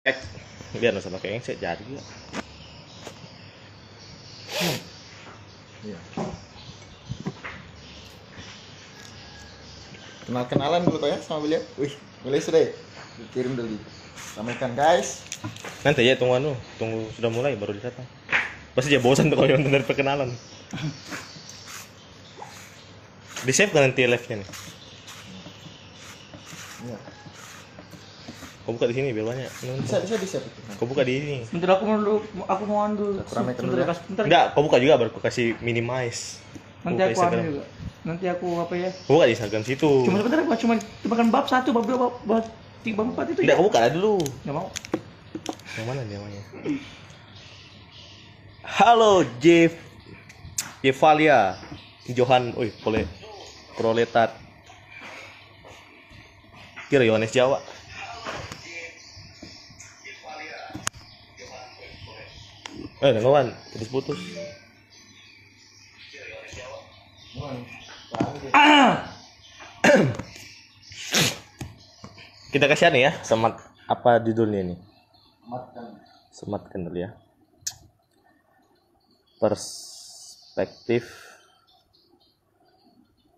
Eh, biar nggak usah pakai headset jadi ya. Iya. Kenal-kenalan dulu kok ya sama beliau. Wih, mulai sudah ya? Dikirim dulu. Sampaikan guys. Nanti ya tunggu sudah mulai baru datang. Pasti dia bosan tuh kalau nonton dari perkenalan. Di save kan nanti live-nya nih. Iya. Kau buka di sini biar banyak. Bisa. Kau buka di ini. Bentar aku mau dulu. Ramekan dulu ya. Bentar. Enggak, kau buka juga baru kau kasih minimize. Nanti Buka aku Instagram. ambil juga. Nanti aku apa ya? Kau buka di Instagram situ. Cuma sebentar, cuma makan bab 1, bab 2, bab 3, bab 4 itu Tidak, ya. kau buka dulu. Enggak mau. Yang mana dia namanya? Halo Jevalia Johan, proletat. Kira Yohanes Jawa. Kawan, putus. Kita kasihan ya, semat apa judulnya ini? Sematkan dulu ya. Perspektif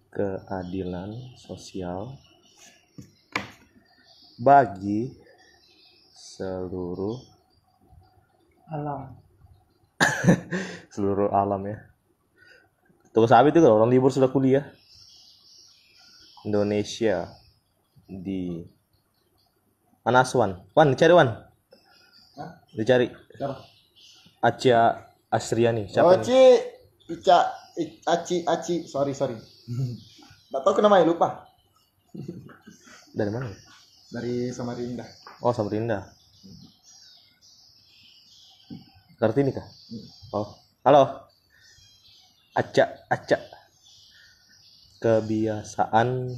keadilan sosial bagi seluruh alam ya. Tuh sahabat itu kalau orang libur sudah kuliah Indonesia di mana Aswan? Wan, dicari Wan. Hah? Dicari. Siapa? Acia Asriani. Oh, Siapa? Aci. Sorry. Nggak tahu namanya, lupa. Dari mana? Dari Samarinda. Oh, Samarinda. Kartini kah? Oh, halo. Acak. Kebiasaan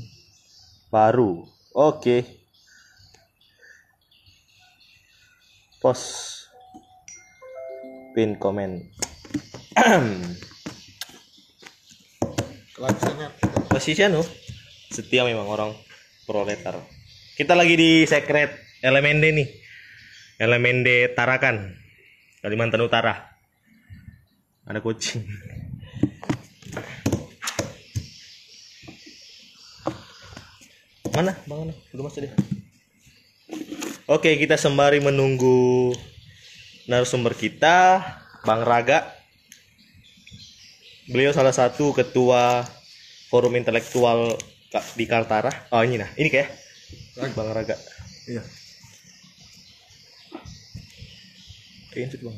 baru. Oke. Post pin komen. Posisi setia memang orang proletar. Kita lagi di Secret Elemende nih. Elemende Tarakan, Kalimantan Utara. Ada kucing. Mana? Bang, udah masuk dia. Oke, kita sembari menunggu narasumber kita, Bang Raga. Beliau salah satu ketua forum intelektual di Kaltara. Oh, ini kayak Bang Raga. Iya. Kayaknya itu Bang.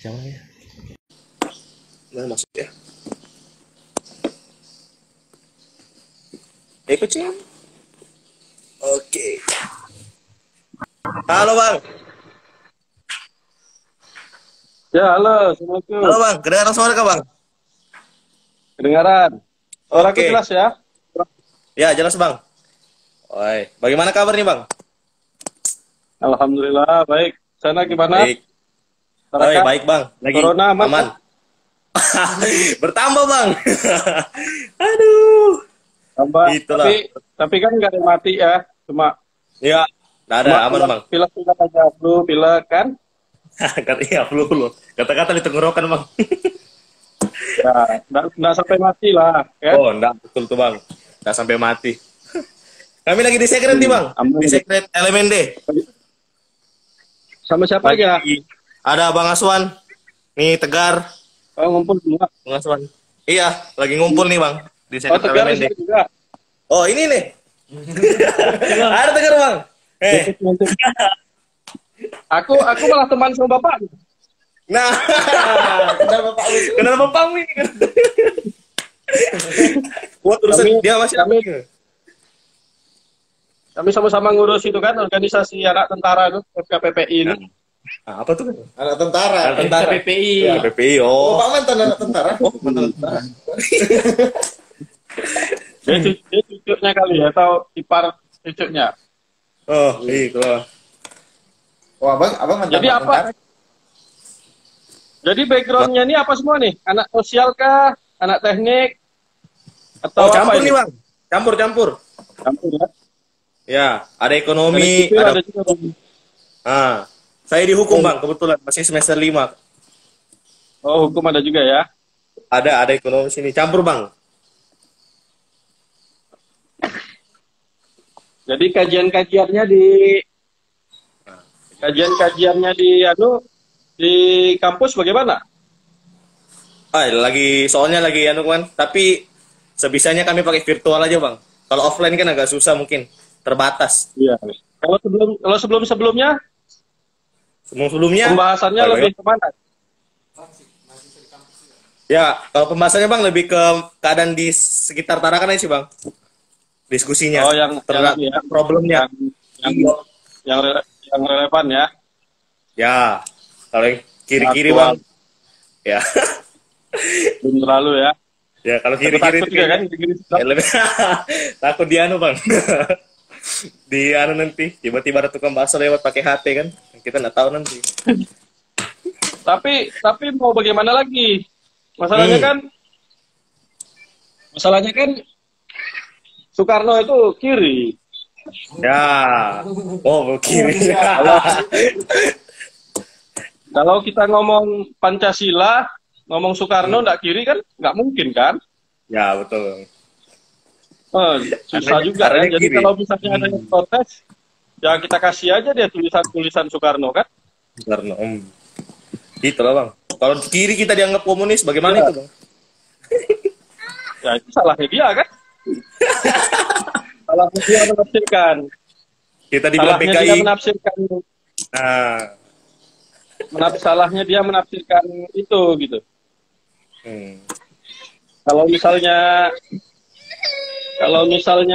Jangan ya. Mana masuk ya? Kucing. Oke. Halo Bang. Ya, halo, Assalamualaikum. Halo Bang, kedengaran suara kah Bang? Kedengaran. Suaraku Oke. jelas ya? Ya, jelas Bang. Oi, bagaimana kabar nih Bang? Alhamdulillah, baik. Sana gimana? Baik. Tarakan? Baik Bang. Lagi Corona aman? Bertambah Bang. Aduh. Tambah. Itulah. Tapi kan nggak ada mati ya, cuma Ya, nggak ada, aman Bang. Pilek aja, flu, pilek kan? Iya, flu. Kata-kata di tenggorokan Bang. Ya, nggak sampai mati lah, kan? Oh, enggak, betul tuh Bang. Enggak sampai mati. Kami lagi di Secret nih Bang. Aman. Di Secret Elemende. Sama siapa aja? Ada Bang Aswan. Nih Tegar. Oh, ngumpul semua. Bang Aswan. Iya, lagi ngumpul nih Bang. Di Oh, Secret Tegar Elemende. juga. Oh, ini nih. Ada Tegar Bang. Aku malah teman sama bapak. Nah, kenapa Bang nih? Buat urusan dia masih Kami sama-sama ngurus itu kan, organisasi anak tentara itu, FKPPI ini. Nah, apa tuh? Anak tentara. Anak tentara. PPI. Ya, PPI. Oh, Oh. Pak mantan anak tentara. Oh, mantan tentara. Dia cucunya kali ya, atau ipar cucunya. Oh, itu lah. Oh, abang mantan Jadi anak apa? tentara. Jadi backgroundnya ini apa semua nih? Anak sosial kah? Anak teknik? Atau Oh, campur apa nih ini? Bang. Campur. Campur ya. Ya, ada Teknik ekonomi, sipil ada ada juga, Bang. Saya dihukum Bang, kebetulan masih semester 5. Oh, hukum ada juga ya. Ada ekonomi sini. Campur Bang. Jadi kajian-kajiannya di kampus bagaimana? Soalnya lagi kan, tapi sebisanya kami pakai virtual aja Bang. Kalau offline kan agak susah mungkin, terbatas. Iya. Kalau sebelumnya Sebelumnya pembahasannya lebih kemana? ya, kalau pembahasannya Bang lebih ke keadaan di sekitar Tarakan aja sih Bang. Diskusinya. Oh, yang problemnya. yang relevan ya. Ya, kalau yang kiri-kiri Bang. Ya. Belum terlalu ya. Ya, kalau kiri-kiri juga kan ya, lebih takut di anu Bang. Di anu nanti tiba-tiba ada tukang bakso lewat pakai HP kan. Kita nggak tahu nanti. Tapi mau bagaimana lagi? Masalahnya kan Soekarno itu kiri. Ya. Oh, kiri. Kalau kita ngomong Pancasila, ngomong Soekarno nggak kiri kan nggak mungkin kan? Ya, betul. Susah juga kan. Jadi kiri. Kalau misalnya ada yang protes, ya kita kasih aja dia tulisan Soekarno kan? Soekarno. Gitu lah Bang. Kalau kiri kita dianggap komunis, bagaimana itu Bang? Ya itu salahnya dia kan? Salahnya dia menafsirkan. Kita dibilang salahnya PKI. Dia menafsirkan. Salahnya dia menafsirkan itu gitu. Kalau misalnya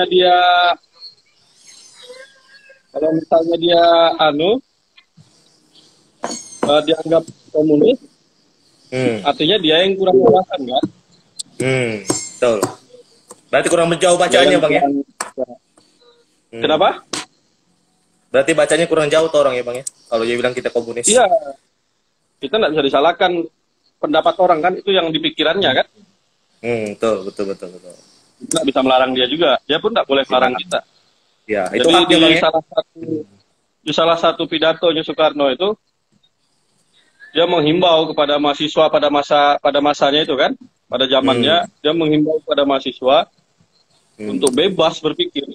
dia dianggap komunis, artinya dia yang kurang wawasan kan? Betul. Berarti kurang jauh bacaannya Bang ya? Kenapa? Berarti bacanya kurang jauh tuh orang ya Bang ya? Kalau dia bilang kita komunis. Iya. Kita nggak bisa disalahkan pendapat orang kan, itu yang dipikirannya kan? Betul. Kita nggak bisa melarang dia juga. Dia pun nggak boleh melarang kita. Ya, itu jadi Bang, di salah satu pidatonya Soekarno itu, dia menghimbau kepada mahasiswa pada masanya itu kan, pada zamannya dia menghimbau kepada mahasiswa untuk bebas berpikir.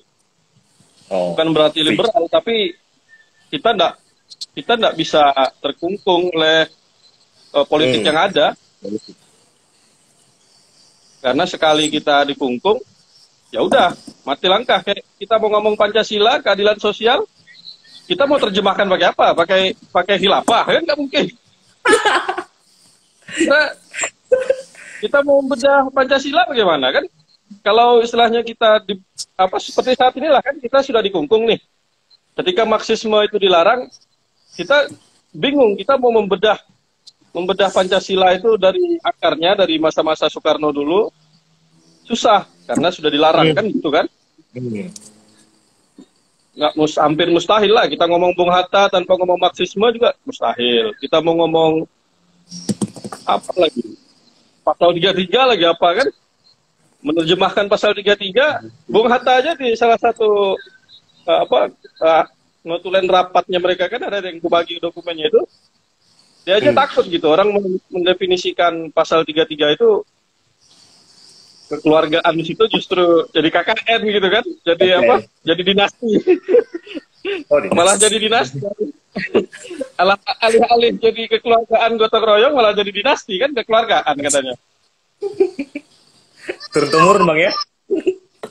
Bukan berarti liberal, tapi kita nggak bisa terkungkung oleh politik yang ada. Karena sekali kita dikungkung, ya udah mati langkah. Kayak kita mau ngomong Pancasila, keadilan sosial, kita mau terjemahkan pakai apa? Pakai khilafah kan nggak mungkin. kita mau bedah Pancasila bagaimana kan? Kalau istilahnya kita seperti saat inilah kan kita sudah dikungkung nih. Ketika Marxisme itu dilarang, kita bingung. Kita mau membedah Pancasila itu dari akarnya, dari masa-masa Soekarno dulu, susah karena sudah dilarang kan gitu kan? Hampir mustahil lah. Kita ngomong Bung Hatta tanpa ngomong Marxisme juga mustahil. Kita mau ngomong apa lagi? Pasal 33 lagi apa kan? Menerjemahkan pasal 33, Bung Hatta aja di salah satu notulen rapatnya mereka kan ada yang bagi dokumennya itu, dia aja takut gitu orang mendefinisikan pasal 33 itu kekeluargaan di situ justru jadi KKN gitu kan, jadi jadi dinasti. Malah jadi dinasti. Alih-alih jadi kekeluargaan gotong royong malah jadi dinasti kan, kekeluargaan katanya. Turun-temurun Bang ya?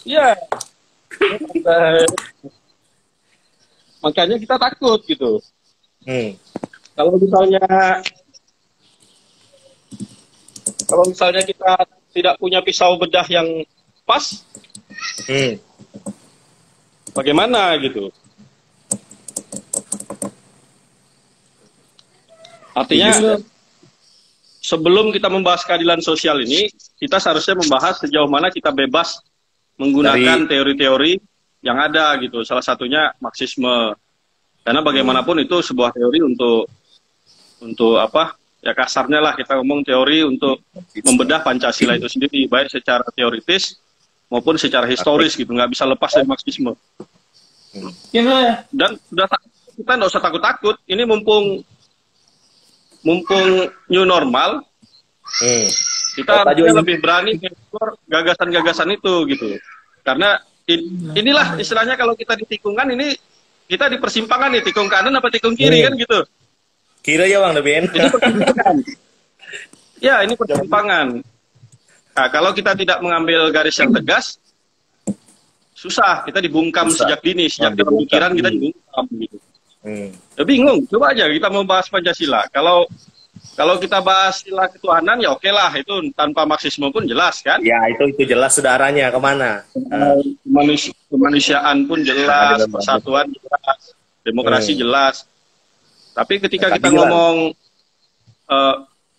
Iya. Makanya kita takut gitu. Kalau misalnya kita tidak punya pisau bedah yang pas, bagaimana gitu? Artinya sebelum kita membahas keadilan sosial ini, kita seharusnya membahas sejauh mana kita bebas menggunakan teori-teori yang ada gitu. Salah satunya Marxisme. Karena bagaimanapun itu sebuah teori untuk ya kasarnya lah kita ngomong teori untuk membedah Pancasila itu sendiri, baik secara teoritis maupun secara historis gitu. Nggak bisa lepas dari Marxisme. Dan kita nggak usah takut-takut. Ini mumpung new normal, kita harusnya lebih berani mengeksplor gagasan-gagasan itu gitu. Karena inilah istilahnya kalau kita di tikungan ini, kita di persimpangan nih, tikung kanan apa tikung kiri kan gitu. Kira ya Bang, lebih enak. Ini persimpangan. Ya, ini persimpangan. Nah, kalau kita tidak mengambil garis yang tegas, susah. Kita dibungkam sejak dini, sejak di pemikiran kita dibungkam gitu. Ya, bingung. Coba aja kita mau bahas Pancasila. Kalau kita bahas sila ketuhanan ya oke lah, itu tanpa Marxisme pun jelas kan? Ya itu jelas sudah arahnya kemana. Kemanusiaan pun jelas, persatuan jelas, demokrasi jelas. Tapi ketika kita ngomong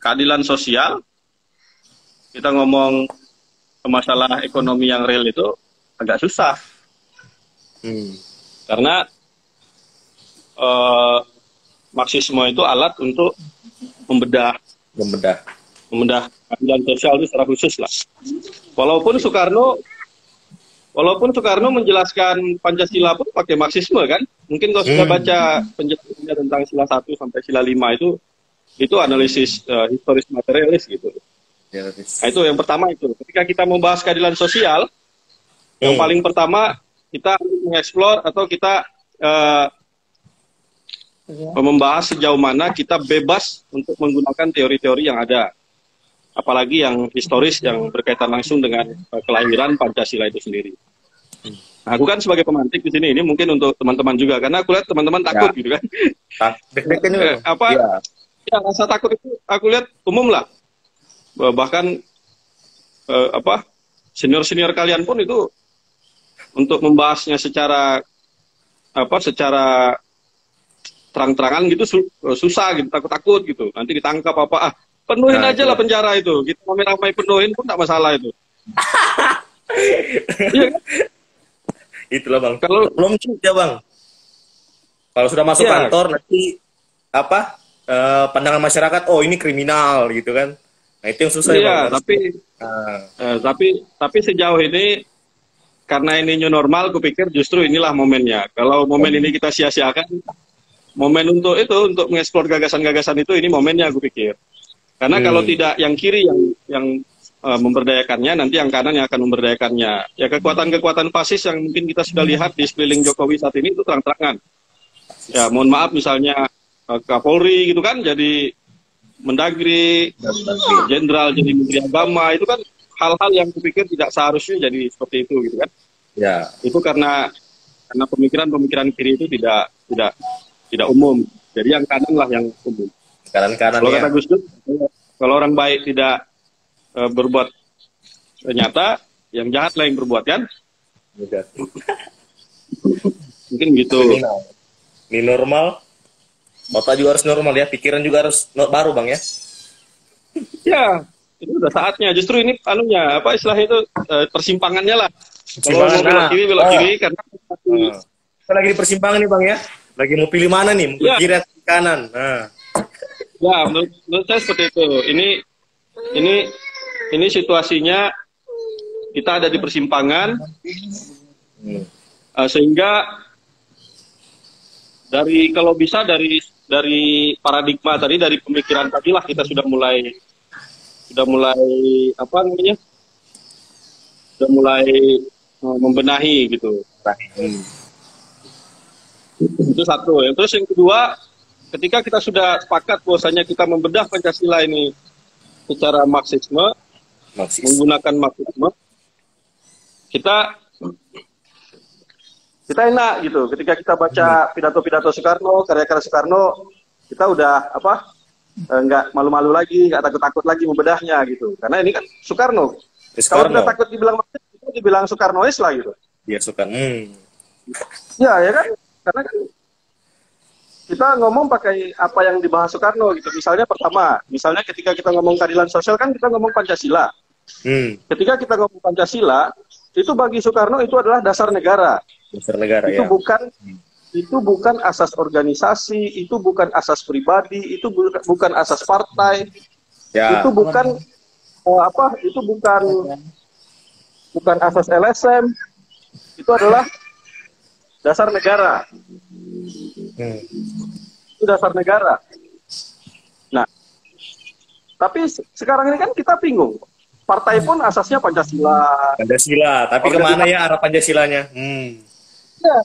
keadilan sosial, kita ngomong masalah ekonomi yang real itu agak susah. Karena Marxisme itu alat untuk membedah keadilan sosial itu secara khusus lah. Walaupun Soekarno menjelaskan Pancasila pun pakai Marxisme kan. Mungkin kalau sudah baca penjelasannya tentang sila 1 sampai sila 5 itu analisis historis materialis gitu. Nah, itu yang pertama itu. Ketika kita membahas keadilan sosial, yang paling pertama kita harus mengeksplor atau kita membahas sejauh mana kita bebas untuk menggunakan teori-teori yang ada. Apalagi yang historis yang berkaitan langsung dengan kelahiran Pancasila itu sendiri. Nah, aku kan sebagai pemantik di sini, ini mungkin untuk teman-teman juga, karena aku lihat teman-teman takut gitu kan. Ya, rasa takut itu aku lihat umum lah. Bahkan senior-senior kalian pun itu untuk membahasnya secara terang-terangan gitu susah gitu, takut-takut gitu. Nanti ditangkap penuhin aja lah penjara itu. Kita ramai-ramai penuhin pun tak masalah itu. Iya kan? Itulah Bang. Kalau belum ya Bang. Kalau sudah masuk kantor nanti pandangan masyarakat, oh ini kriminal gitu kan. Nah itu yang susah ya Bang. Tapi sejauh ini karena ini new normal, kupikir justru inilah momennya. Kalau momen ini kita sia-siakan, momen untuk mengeksplor gagasan-gagasan itu, ini momennya aku pikir. Karena kalau tidak yang kiri yang memberdayakannya, nanti yang kanan yang akan memberdayakannya. Ya kekuatan-kekuatan fasis yang mungkin kita sudah lihat di sekeliling Jokowi saat ini itu terang-terangan. Ya mohon maaf misalnya Kapolri gitu kan jadi Mendagri, Jenderal jadi Menteri Agama, itu kan hal-hal yang kupikir tidak seharusnya jadi seperti itu gitu kan. Ya. Itu karena pemikiran-pemikiran kiri itu tidak umum. Jadi yang kanan lah yang umum. Kanan-kanan. Kalau kata Gus Dur, kalau orang baik tidak berbuat nyata, yang jahat lah yang berbuat kan? Mungkin gitu. Ini normal. Otak juga harus normal ya, pikiran juga harus baru Bang ya. Ya, itu udah saatnya. Justru ini istilahnya itu persimpangannya lah. Kalau mau belok kiri karena kita lagi di persimpangan nih Bang ya. Lagi mau pilih mana nih? Mau kiri atau kanan? Nah. Ya, menurut saya seperti itu. Ini situasinya kita ada di persimpangan, sehingga kalau bisa dari paradigma tadi, dari pemikiran tadi lah kita sudah mulai membenahi gitu. Itu satu. Terus yang kedua, ketika kita sudah sepakat bahwasanya kita membedah Pancasila ini secara Marxisme, menggunakan Marxisme, kita enak gitu. Ketika kita baca pidato-pidato Soekarno, karya-karya Soekarno, kita udah nggak malu-malu lagi, nggak takut-takut lagi membedahnya gitu. Karena ini kan Soekarno. Kalau kita takut dibilang Marxis, kita dibilang Soekarnois lah gitu. Iya Soekarno. Ya kan. Karena kan kita ngomong pakai apa yang dibahas Soekarno gitu. Misalnya ketika kita ngomong keadilan sosial kan kita ngomong Pancasila. Ketika kita ngomong Pancasila, itu bagi Soekarno itu adalah dasar negara. Dasar negara itu bukan asas organisasi, itu bukan asas pribadi, itu bukan asas partai. Ya. Itu bukan bukan asas LSM. Itu adalah dasar negara. Itu dasar negara. Nah, tapi sekarang ini kan kita bingung. Partai pun asasnya Pancasila. Pancasila, tapi kemana ya arah Pancasilanya? Ya.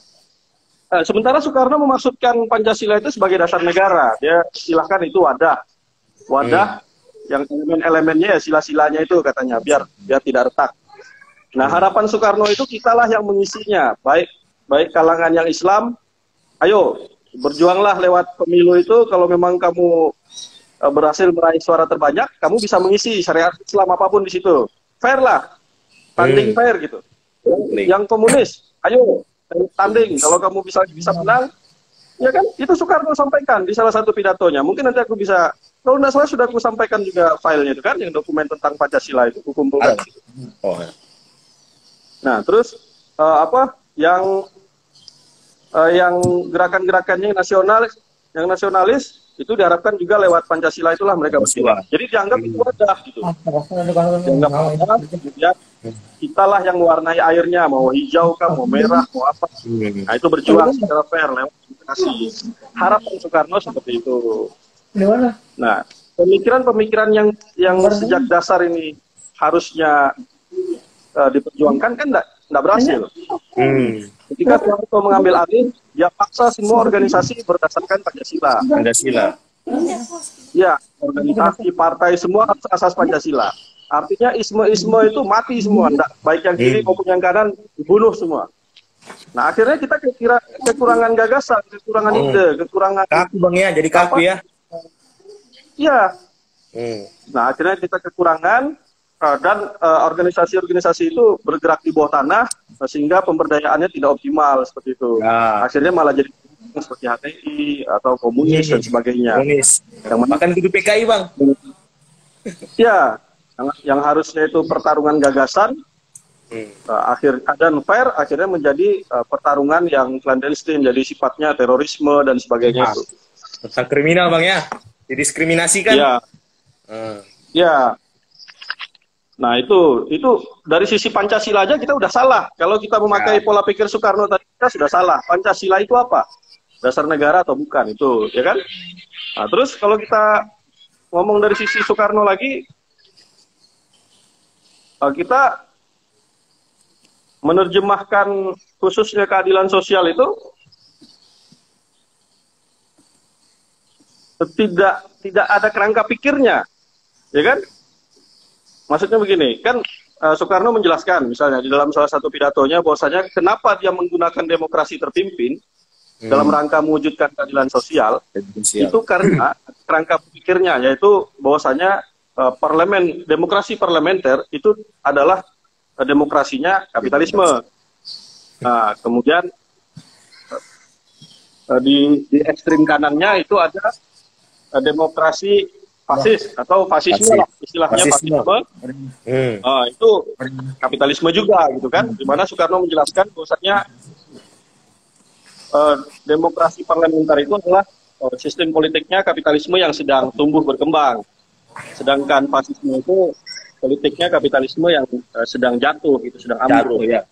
Sementara Soekarno memaksudkan Pancasila itu sebagai dasar negara. Dia silahkan itu wadah yang elemen-elemennya ya sila-silanya itu katanya, biar tidak retak. Nah, harapan Soekarno itu kitalah yang mengisinya, baik kalangan yang Islam. Ayo berjuanglah lewat pemilu itu. Kalau memang kamu berhasil meraih suara terbanyak, kamu bisa mengisi syariat Islam apapun di situ. Fair lah, tanding fair gitu. Yang komunis, ayo tanding. Kalau kamu bisa menang, ya kan? Itu Soekarno sampaikan di salah satu pidatonya. Mungkin nanti aku bisa, kalau tidak salah sudah aku sampaikan juga filenya itu kan, yang dokumen tentang Pancasila itu, hukum perubahan. Nah, terus yang gerakan-gerakannya yang nasionalis itu diharapkan juga lewat Pancasila itulah mereka berjuang. Jadi dianggap itu wadah gitu. Dianggap wadah, kemudian kitalah yang mewarnai airnya, mau hijau kah, mau merah, mau apa. Nah, itu berjuang secara fair lewat demokrasi. Harapan Soekarno seperti itu. Nah, pemikiran-pemikiran yang sejak dasar ini harusnya diperjuangkan kan enggak berhasil. Ketika Soeharto mengambil alih, dia paksa semua organisasi berdasarkan Pancasila. Ya, organisasi, partai semua harus asas Pancasila. Artinya isme-isme itu mati semua, enggak, baik yang kiri maupun yang kanan dibunuh semua. Nah, akhirnya kita kekurangan gagasan, kekurangan ide, kekurangan kaku Bang ya, jadi kaku ya. Iya. Nah, akhirnya kita kekurangan dan organisasi-organisasi itu bergerak di bawah tanah sehingga pemberdayaannya tidak optimal seperti itu. Akhirnya malah jadi seperti HTI atau komunis dan sebagainya. Yang makan itu PKI Bang. Ya, yang harusnya itu pertarungan gagasan, dan fair, akhirnya menjadi pertarungan yang clandestine, jadi sifatnya terorisme dan sebagainya itu. Tentang kriminal Bang ya, didiskriminasi kan? Ya. Ya. Nah, itu dari sisi Pancasila aja kita udah salah. Kalau kita memakai pola pikir Soekarno tadi, kita sudah salah. Pancasila itu apa? Dasar negara atau bukan? Itu, ya kan? Nah, terus kalau kita ngomong dari sisi Soekarno lagi, kita menerjemahkan khususnya keadilan sosial itu tidak ada kerangka pikirnya, ya kan? Maksudnya begini, kan Soekarno menjelaskan misalnya di dalam salah satu pidatonya bahwasanya kenapa dia menggunakan demokrasi terpimpin dalam rangka mewujudkan keadilan sosial, itu karena kerangka pikirnya, yaitu bahwasanya demokrasi parlementer itu adalah demokrasinya kapitalisme. Nah, kemudian di ekstrim kanannya itu ada demokrasi fasis atau fasisme lah, istilahnya fasisme. Itu kapitalisme juga gitu kan, di mana Soekarno menjelaskan bahwasanya demokrasi parlementer itu adalah sistem politiknya kapitalisme yang sedang tumbuh berkembang, sedangkan fasisme itu politiknya kapitalisme yang sedang jatuh, itu sedang ambruk. Ya.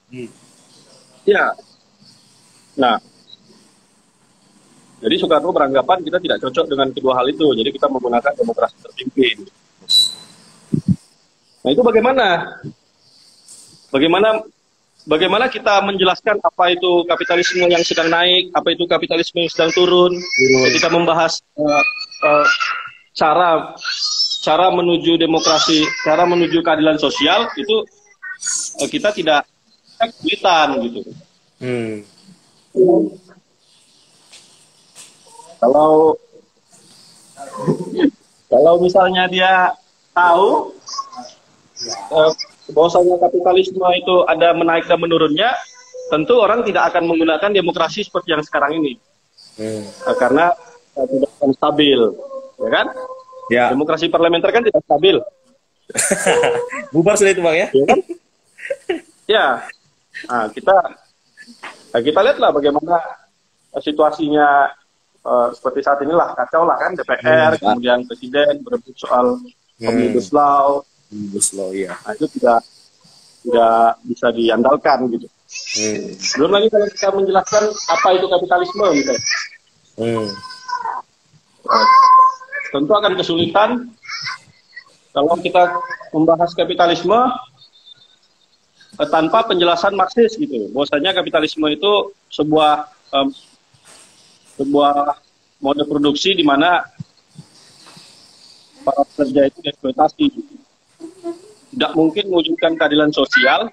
Nah, jadi Soekarno beranggapan kita tidak cocok dengan kedua hal itu, jadi kita menggunakan demokrasi terpimpin. Nah, itu bagaimana? Bagaimana kita menjelaskan apa itu kapitalisme yang sedang naik, apa itu kapitalisme yang sedang turun? Ketika membahas cara menuju demokrasi, cara menuju keadilan sosial, itu kita tidak kesulitan gitu. Kalau misalnya dia tahu bahwasanya kapitalisme itu ada menaik dan menurunnya, tentu orang tidak akan menggunakan demokrasi seperti yang sekarang ini, karena tidak akan stabil, ya kan? Ya. Demokrasi parlementer kan tidak stabil. Bubar sudah itu Bang ya? Ya, kan? Ya. Nah, kita lihatlah bagaimana situasinya. Seperti saat inilah kacau lah kan, DPR, kemudian Presiden berebut soal Omnibus Law. Iya. Nah, itu tidak bisa diandalkan gitu. Belum lagi kalau kita menjelaskan apa itu kapitalisme misalnya. Tentu akan kesulitan kalau kita membahas kapitalisme tanpa penjelasan Marxis gitu. Bahwasanya kapitalisme itu sebuah mode produksi di mana para pekerja itu dieksploitasi. Tidak mungkin mewujudkan keadilan sosial.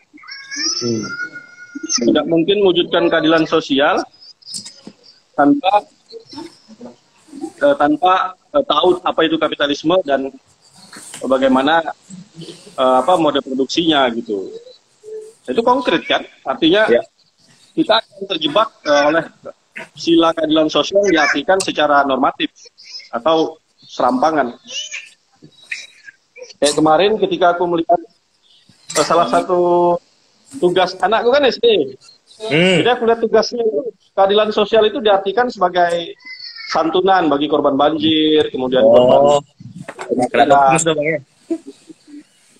Tidak mungkin mewujudkan keadilan sosial tanpa tahu apa itu kapitalisme dan bagaimana mode produksinya gitu. Itu konkret kan? Artinya kita akan terjebak oleh sila keadilan sosial yang diartikan secara normatif atau serampangan. Kayak kemarin ketika aku melihat salah satu tugas anakku kan SD. Jadi aku lihat tugasnya itu, keadilan sosial itu diartikan sebagai santunan bagi korban banjir, kemudian korban.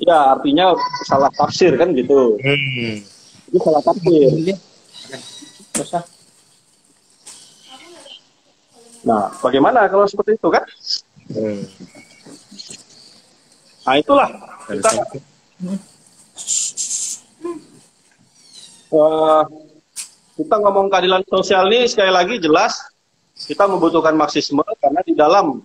Ya, artinya salah tafsir kan gitu. Itu salah tafsir. Nah, bagaimana kalau seperti itu kan? Nah, itulah kita ngomong keadilan sosial ini sekali lagi jelas kita membutuhkan Marxisme karena di dalam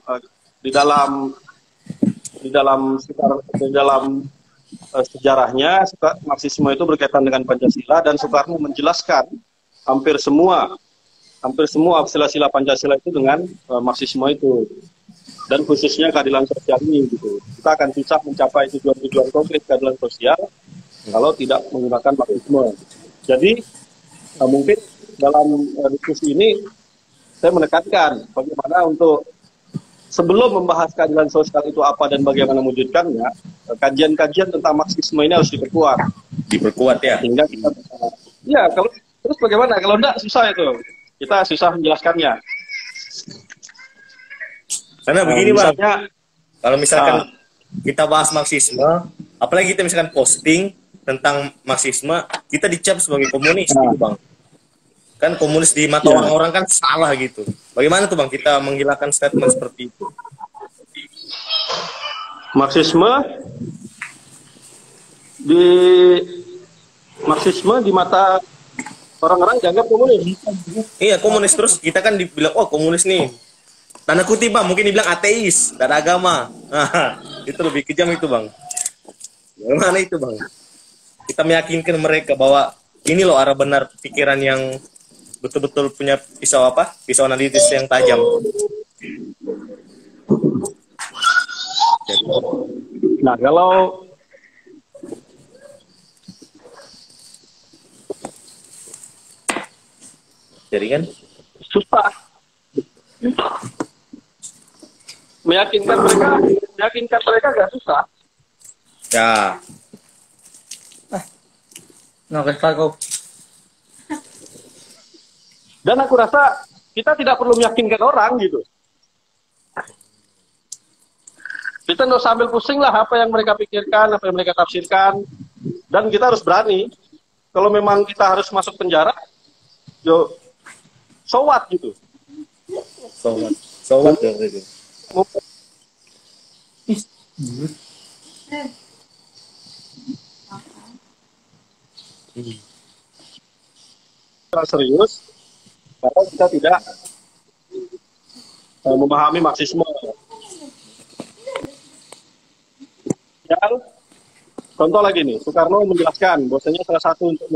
sejarahnya Marxisme itu berkaitan dengan Pancasila dan Soekarno menjelaskan hampir semua sila-sila Pancasila itu dengan Marxisme itu, dan khususnya keadilan sosial ini gitu. Kita akan susah mencapai tujuan-tujuan konkret keadilan sosial kalau tidak menggunakan Marxisme. Jadi mungkin dalam diskusi ini saya menekankan bagaimana untuk sebelum membahas keadilan sosial itu apa dan bagaimana mewujudkannya, kajian-kajian tentang Marxisme ini harus diperkuat. Diperkuat ya. Sehingga kita kalau terus bagaimana? Kalau enggak susah itu. Kita susah menjelaskannya. Karena begini Bang, kalau misalkan kita bahas Marxisme, apalagi kita misalkan posting tentang Marxisme, kita dicap sebagai komunis gitu Bang. Kan komunis di mata orang-orang kan salah gitu. Bagaimana tuh Bang kita menghilangkan statement seperti itu? Marxisme di mata orang-orang dianggap komunis. Iya, komunis, terus kita kan dibilang oh komunis nih. Tanda kutip Bang, mungkin dibilang ateis, tak ada agama. Itu lebih kejam itu Bang. Bagaimana itu Bang? Kita meyakinkan mereka bahwa ini loh arah benar pikiran yang betul-betul punya pisau analitis yang tajam. Nah, kalau jadi kan susah meyakinkan mereka gak susah. Ya. Dan aku rasa kita tidak perlu meyakinkan orang gitu. Kita nggak usah ambil pusing lah apa yang mereka pikirkan, apa yang mereka tafsirkan. Dan kita harus berani. Kalau memang kita harus masuk penjara, yo, so what gitu. So what gitu. Serius, karena kita tidak memahami Marxisme. Contoh lagi nih, Soekarno menjelaskan bahwasanya salah satu untuk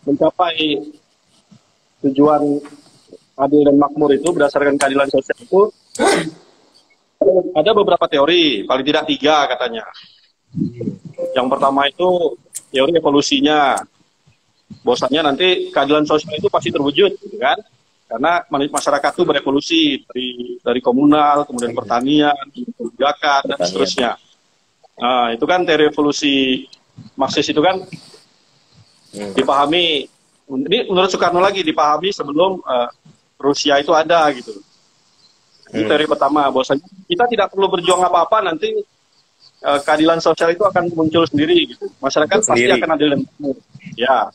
mencapai tujuan adil dan makmur itu berdasarkan keadilan sosial itu ada beberapa teori, paling tidak 3 katanya. Yang pertama itu teori evolusinya, bahwasanya nanti keadilan sosial itu pasti terwujud, gitu kan? Karena masyarakat itu berevolusi dari komunal, kemudian pertanian, perbudakan, dan seterusnya. Nah, itu kan teori evolusi Marxis itu kan dipahami, ini menurut Soekarno lagi dipahami sebelum Rusia itu ada gitu. Ini teori pertama, bahwasanya kita tidak perlu berjuang apa-apa, nanti keadilan sosial itu akan muncul sendiri gitu. Masyarakat pasti akan adil dan makmur. Ya.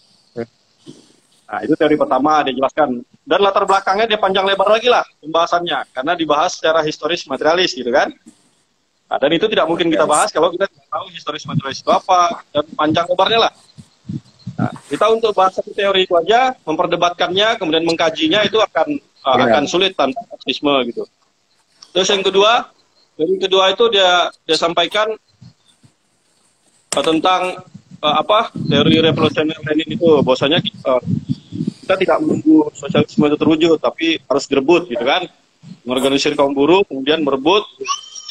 Nah, itu teori pertama dia jelaskan. Dan latar belakangnya dia panjang lebar lagi lah pembahasannya, karena dibahas secara historis materialis gitu kan. Nah, dan itu tidak mungkin kita bahas kalau kita tidak tahu historis materialis itu apa, dan panjang lebarnya lah. Nah, kita untuk bahas satu teori itu aja, memperdebatkannya, kemudian mengkajinya itu akan sulit tanpa marxisme gitu. Terus yang kedua, teori kedua itu dia sampaikan tentang teori revolusioner Lenin itu, bahwasanya kita tidak menunggu sosialisme itu terwujud, tapi harus direbut gitu kan, mengorganisir kaum buruh, kemudian merebut,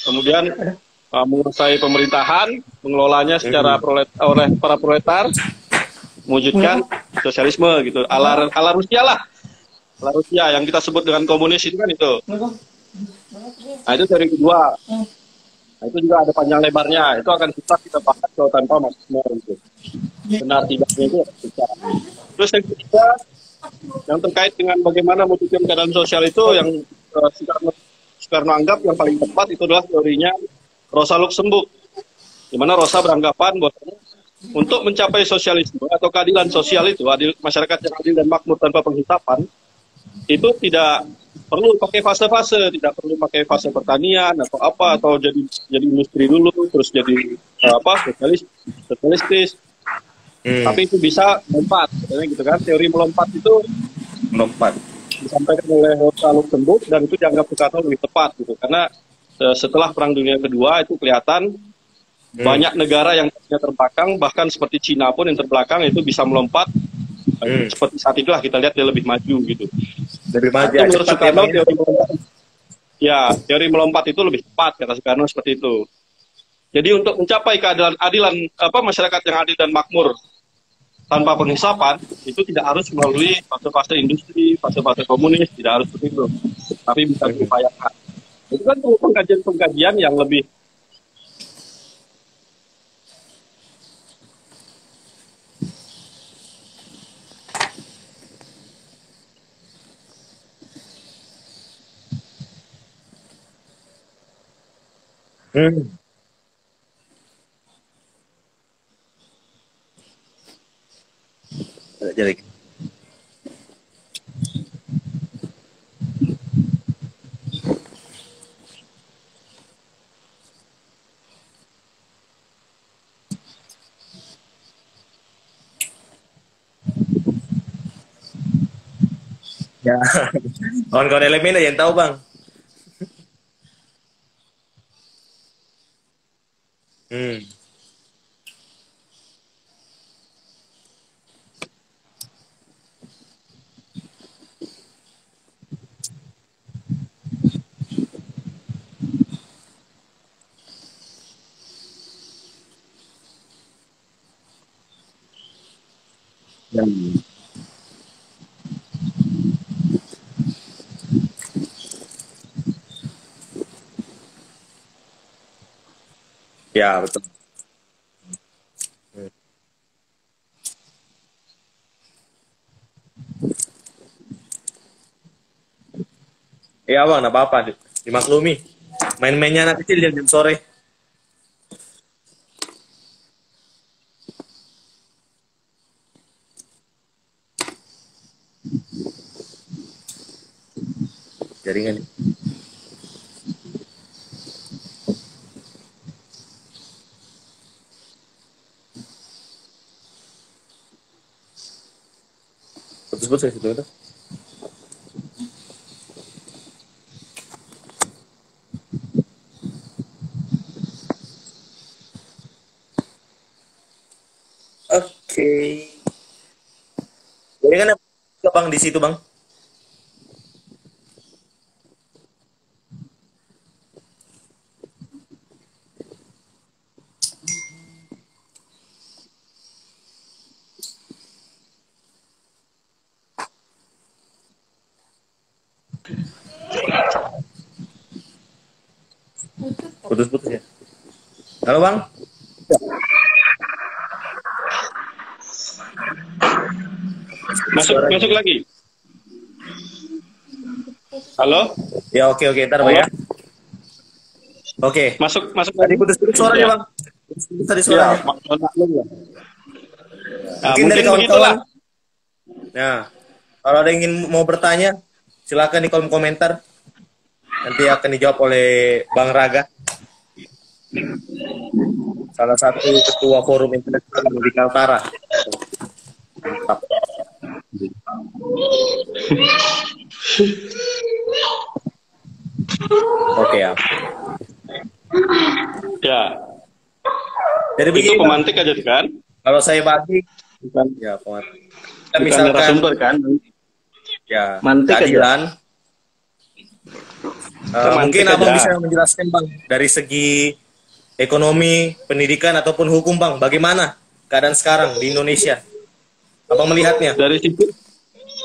kemudian menguasai pemerintahan, mengelolanya secara oleh para proletar, mewujudkan sosialisme gitu, ala Rusia lah, ala Rusia yang kita sebut dengan komunis itu kan itu. Nah itu teori kedua. Nah, itu juga ada panjang lebarnya, itu akan susah kita bahas kalau tanpa marxisme gitu. Benar tidaknya itu susah. Terus yang ketiga, yang terkait dengan bagaimana mewujudkan keadaan sosial itu, yang Soekarno anggap yang paling tepat itu adalah teorinya Rosa Luxemburg, di mana Rosa beranggapan bahwa untuk mencapai sosialisme atau keadilan sosial itu, masyarakat yang adil dan makmur tanpa penghisapan, itu tidak perlu pakai fase-fase, tidak perlu pakai fase pertanian atau apa, atau jadi industri dulu, terus jadi sosialistis. Tapi itu bisa melompat, gitu kan. Teori melompat itu disampaikan oleh Rosa Luxemburg, dan itu dianggap Soekarno lebih tepat gitu, karena setelah Perang Dunia Kedua itu kelihatan banyak negara yang terbelakang, bahkan seperti Cina pun yang terbelakang itu bisa melompat. Seperti saat itulah kita lihat dia lebih maju gitu. Lebih maju. Itu menurut Soekarno teori melompat itu lebih tepat, kata Soekarno seperti itu. Jadi untuk mencapai keadilan masyarakat yang adil dan makmur tanpa penghisapan, itu tidak harus melalui fase-fase industri, fase-fase komunis, tidak harus seperti itu. Tapi bisa diupayakan. Itu kan pengkajian-pengkajian yang lebih Jadi ya, kawan-kawan elemen aja yang tahu bang. Ya betul. Ya bang, nggak apa-apa, dimaklumi. Main-mainnya anak kecil jam sore. Jaringan. Putus-putus ya situ itu. Oke. Jadi kan bang di situ bang. Putus-putus ya. Halo bang. masuk lagi. Halo? Ya oke ntar bang ya. Oke. Masuk Tadi putus-putus suaranya bang. Putus tadi suaranya. Ya, Mungkin dari kawan-kawan. Nah, Kalau ada yang ingin mau bertanya, silakan di kolom komentar. Nanti akan dijawab oleh Bang Raga, salah satu ketua forum intelektual di Kaltara. Mantap. Oke ya. Ya, Jadi itu begini, Bang. pemantik aja tuh kan? Kalau saya bagi, Bukan, ya pemantik. bukan Misalkan, narasumber kan? ya Mantik aja. keadilan. Mantik Mungkin abang aja. bisa menjelaskan bang dari segi ekonomi, pendidikan ataupun hukum bang, bagaimana keadaan sekarang di Indonesia? Abang melihatnya Dari segi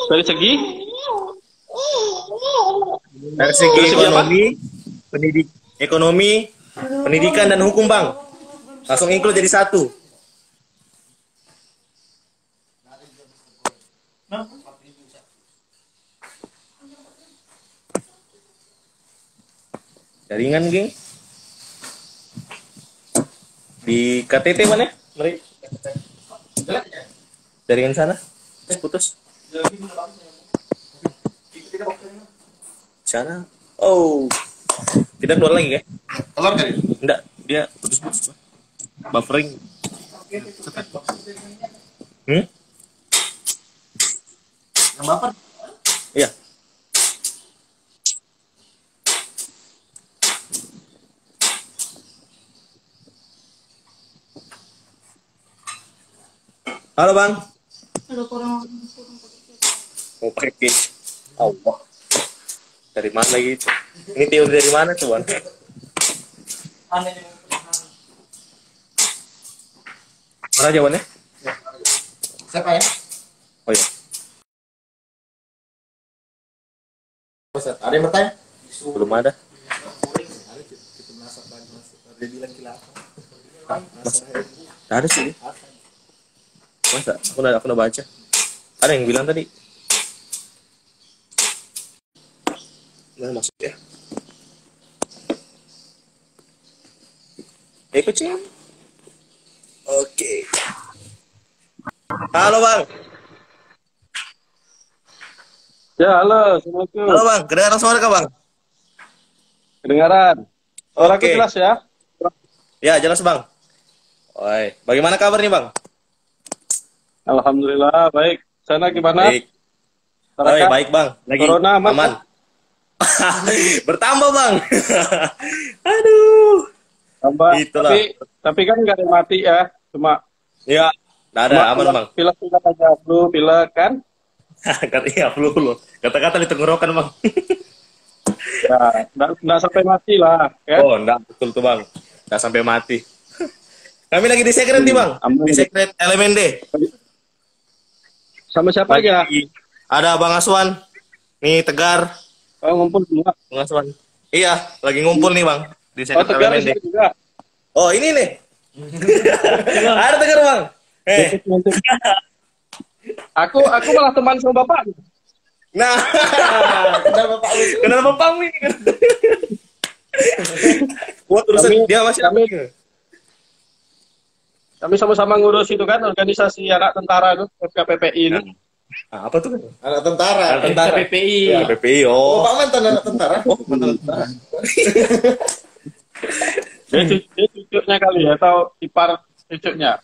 dari segi Dari segi ekonomi, pendidikan dan hukum bang. Langsung include jadi satu. Jaringan geng di KTT mana? Mari. Jaringan sana putus. Sana. Oh, tidak keluar lagi ya? Keluar kali? Enggak, dia putus-putus. Buffering. Hmm? Yang baper? Iya. Halo bang. Mau pakai case. Allah. Dari mana lagi itu? Ini teori dari mana tuh bang? Mana jawabannya? Siapa ya? Oh iya. Ustaz, ada yang bertanya? Belum ada. Dia bilang kilafah. Nggak ada sih. Masa? Aku udah baca. Ada yang bilang tadi. Mana maksudnya? Kucing. Oke. Halo bang. Ya, halo, Assalamualaikum. Halo bang. Kedengaran suara kah bang? Kedengaran. Suaraku Oke. jelas ya? Ya jelas bang. Oi, bagaimana kabar nih bang? Alhamdulillah, baik. Sana gimana? Baik. Oi, Masyarakat? baik bang. Lagi Corona aman? Bertambah bang. Aduh. Tambah. Itulah. Tapi kan nggak ada yang mati ya. Cuma Ya, nggak ada aman bang. pilek-pilek aja, flu, pilek kan? Iya flu loh. Kata-kata di tenggorokan bang. Ya, nggak sampai mati lah. Ya? Oh, enggak, betul tuh bang. Enggak sampai mati. Kami lagi di sekret nih bang. Aman. Di sekret LMND. Sama siapa aja? Ada Bang Aswan. Nih Tegar. Oh, ngumpul semua. Bang Aswan. Iya, lagi ngumpul nih bang. Di Oh, sekret Tegar di LMND. sini juga. Oh ini nih. Ada Tegar bang. Aku malah teman sama bapak. Nah. Kenapa Pak Wisnu? Kenapa bang nih? Buat urusan dia masih Kami sama-sama ngurus itu kan organisasi anak tentara itu FKPPI itu. apa tuh? Anak tentara. Anak tentara. PPI. Ya, PPI. Oh, Oh. Pak mantan anak tentara. Oh, mantan tentara. Dia cucunya kali ya atau ipar cucunya.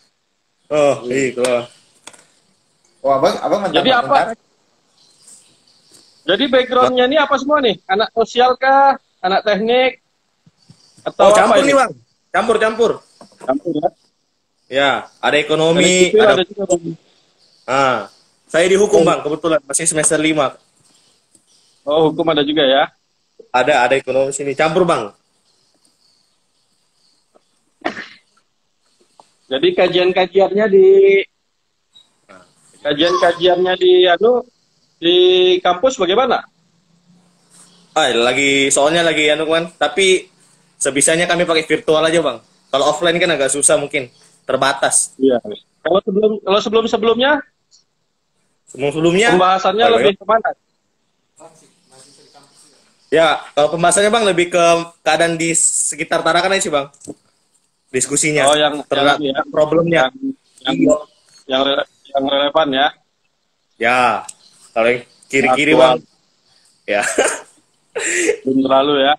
Oh, itu. Oh, abang mantan Jadi anak apa? tentara. Jadi backgroundnya ini apa semua nih? Anak sosial kah? Anak teknik? Oh, Atau campur apa ini? nih bang. Campur. Campur ya. Ya, ada Dari ekonomi, sipil ada ada juga. saya di hukum bang, kebetulan masih semester 5. Oh, hukum ada juga ya. Ada ekonomi sini, campur bang. Jadi kajian-kajiannya di kampus bagaimana? Soalnya lagi kan, tapi sebisanya kami pakai virtual aja bang. Kalau offline kan agak susah mungkin, terbatas. Iya. Kalau sebelumnya Sebelumnya pembahasannya kalau lebih kemana? ya, kalau pembahasannya bang lebih ke keadaan di sekitar Tarakan aja sih bang. Diskusinya. Oh, yang ini ya. Problemnya. yang relevan ya. Ya, kalau yang kiri-kiri bang. Ya. Belum terlalu ya.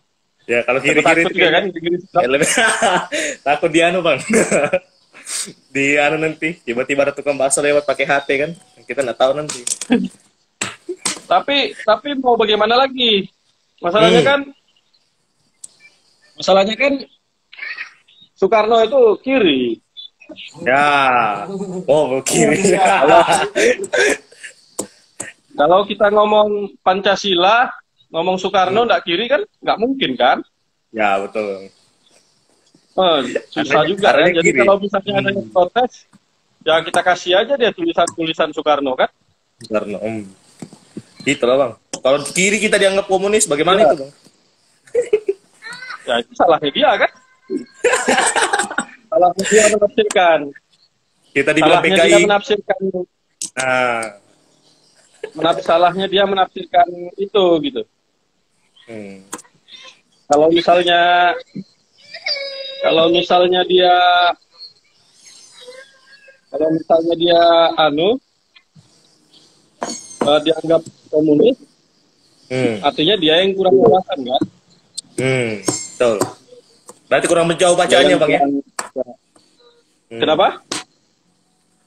Ya kalau kiri-kiri Takut juga kan kiri-kiri. ya, lebih takut di anu bang. Di anu nanti tiba-tiba ada tukang bakso lewat pakai HT kan, kita nggak tahu nanti. Tapi mau bagaimana lagi? Masalahnya kan Soekarno itu kiri. Ya, oh kiri. Kalau kita ngomong Pancasila, ngomong Soekarno nggak kiri kan nggak mungkin kan? Ya betul. Susah juga kan. Jadi kiri. kalau misalnya ada yang protes, ya kita kasih aja dia tulisan Soekarno kan? Soekarno. Gitu lah bang. Kalau kiri kita dianggap komunis, bagaimana itu bang? Ya itu salahnya dia kan? Salahnya dia menafsirkan. Kita dibilang Salahnya PKI. dia menafsirkan. Nah, Salahnya dia menafsirkan itu gitu. Kalau misalnya dia dianggap komunis, artinya dia yang kurang wawasan kan? Betul. Berarti kurang jauh bacaannya bang ya? Kenapa?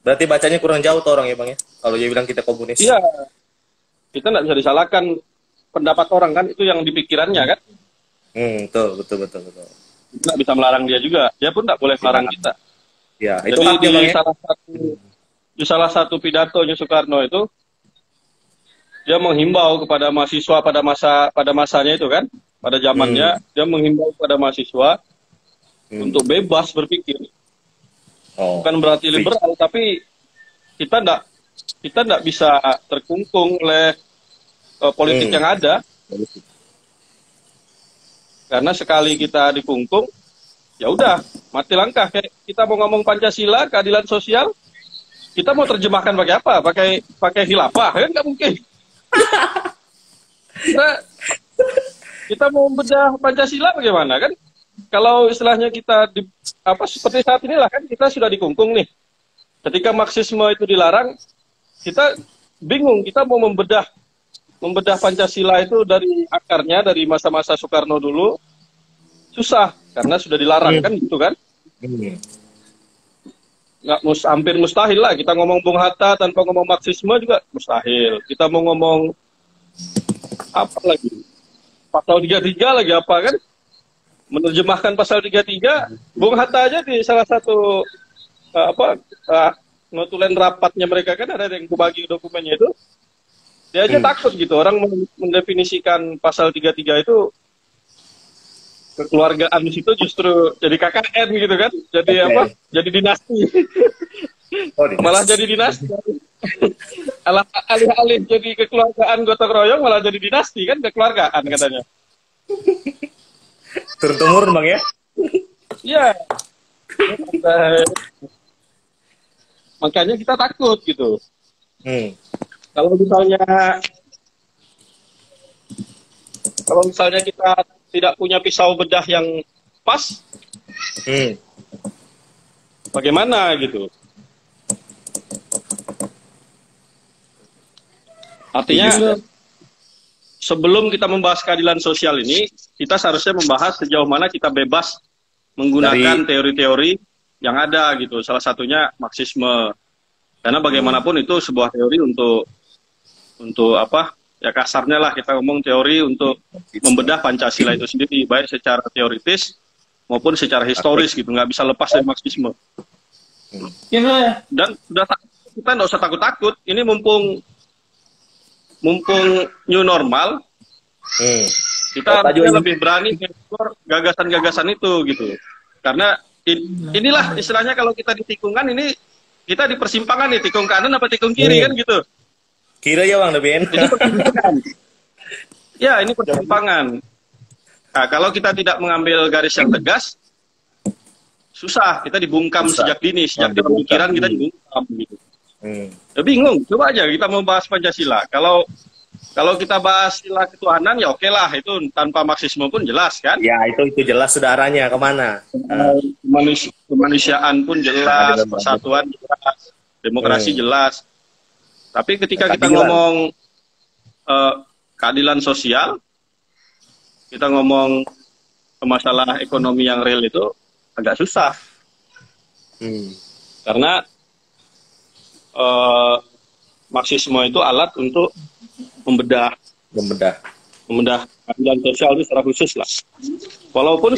Berarti bacanya kurang jauh tuh orang ya bang ya? Kalau dia bilang kita komunis. Iya. Kita nggak bisa disalahkan pendapat orang kan, itu yang di pikirannya kan? Betul. Kita nggak bisa melarang dia juga. Dia pun nggak boleh melarang kita. Ya, itu Jadi dia bang ya? di salah satu pidatonya Soekarno itu, dia menghimbau kepada mahasiswa pada masanya itu kan, pada zamannya dia menghimbau kepada mahasiswa untuk bebas berpikir. Bukan berarti liberal, tapi kita nggak bisa terkungkung oleh politik yang ada. Karena sekali kita dikungkung, ya udah mati langkah. Kayak kita mau ngomong Pancasila, keadilan sosial, kita mau terjemahkan pakai apa? Pakai khilafah kan nggak mungkin. Kita mau membedah Pancasila bagaimana kan? Kalau istilahnya kita seperti saat inilah kan kita sudah dikungkung nih. Ketika Marxisme itu dilarang, kita bingung, kita mau membedah Pancasila itu dari akarnya, dari masa-masa Soekarno dulu, susah karena sudah dilarang kan gitu kan? Hampir mustahil lah kita ngomong Bung Hatta tanpa ngomong Marxisme juga mustahil. Kita mau ngomong apa lagi? Pasal 33 lagi apa kan? Menerjemahkan pasal 33, Bung Hatta aja di salah satu notulen rapatnya mereka kan ada yang kubagi dokumennya itu, dia aja takut gitu orang mendefinisikan pasal 33 itu kekeluargaan di situ justru jadi KKN gitu kan, jadi jadi dinasti. Malah jadi dinasti. Alih-alih jadi kekeluargaan gotong royong malah jadi dinasti kan, kekeluargaan katanya. Turun-temurun bang ya? Iya. Makanya kita takut gitu. Kalau misalnya kita tidak punya pisau bedah yang pas, bagaimana gitu? Artinya sebelum kita membahas keadilan sosial ini, kita seharusnya membahas sejauh mana kita bebas menggunakan teori-teori yang ada gitu. Salah satunya Marxisme. Karena bagaimanapun itu sebuah teori untuk apa? Ya kasarnya lah kita ngomong teori untuk membedah Pancasila itu sendiri, baik secara teoritis maupun secara historis gitu. Nggak bisa lepas dari Marxisme. Dan kita nggak usah takut-takut. Ini mumpung new normal, kita harusnya lebih berani mengeksplor gagasan-gagasan itu gitu. Karena inilah istilahnya kalau kita di tikungan ini, kita di persimpangan nih, tikung kanan apa tikung kiri kan gitu. Kira ya bang, lebih enak. Ya ini persimpangan. Nah, kalau kita tidak mengambil garis yang tegas, susah. Kita dibungkam sejak dini, sejak di pemikiran kita dibungkam gitu. Ya bingung, coba aja kita mau bahas Pancasila. Kalau kita bahas istilah ketuhanan ya oke lah, itu tanpa Marxisme pun jelas kan? Ya itu jelas saudaranya kemana? Kemanusiaan pun jelas, persatuan jelas, demokrasi jelas. Tapi ketika kita ngomong keadilan sosial, kita ngomong masalah ekonomi yang real itu agak susah. Karena Marxisme itu alat untuk membedah keadilan sosial itu secara khusus lah. Walaupun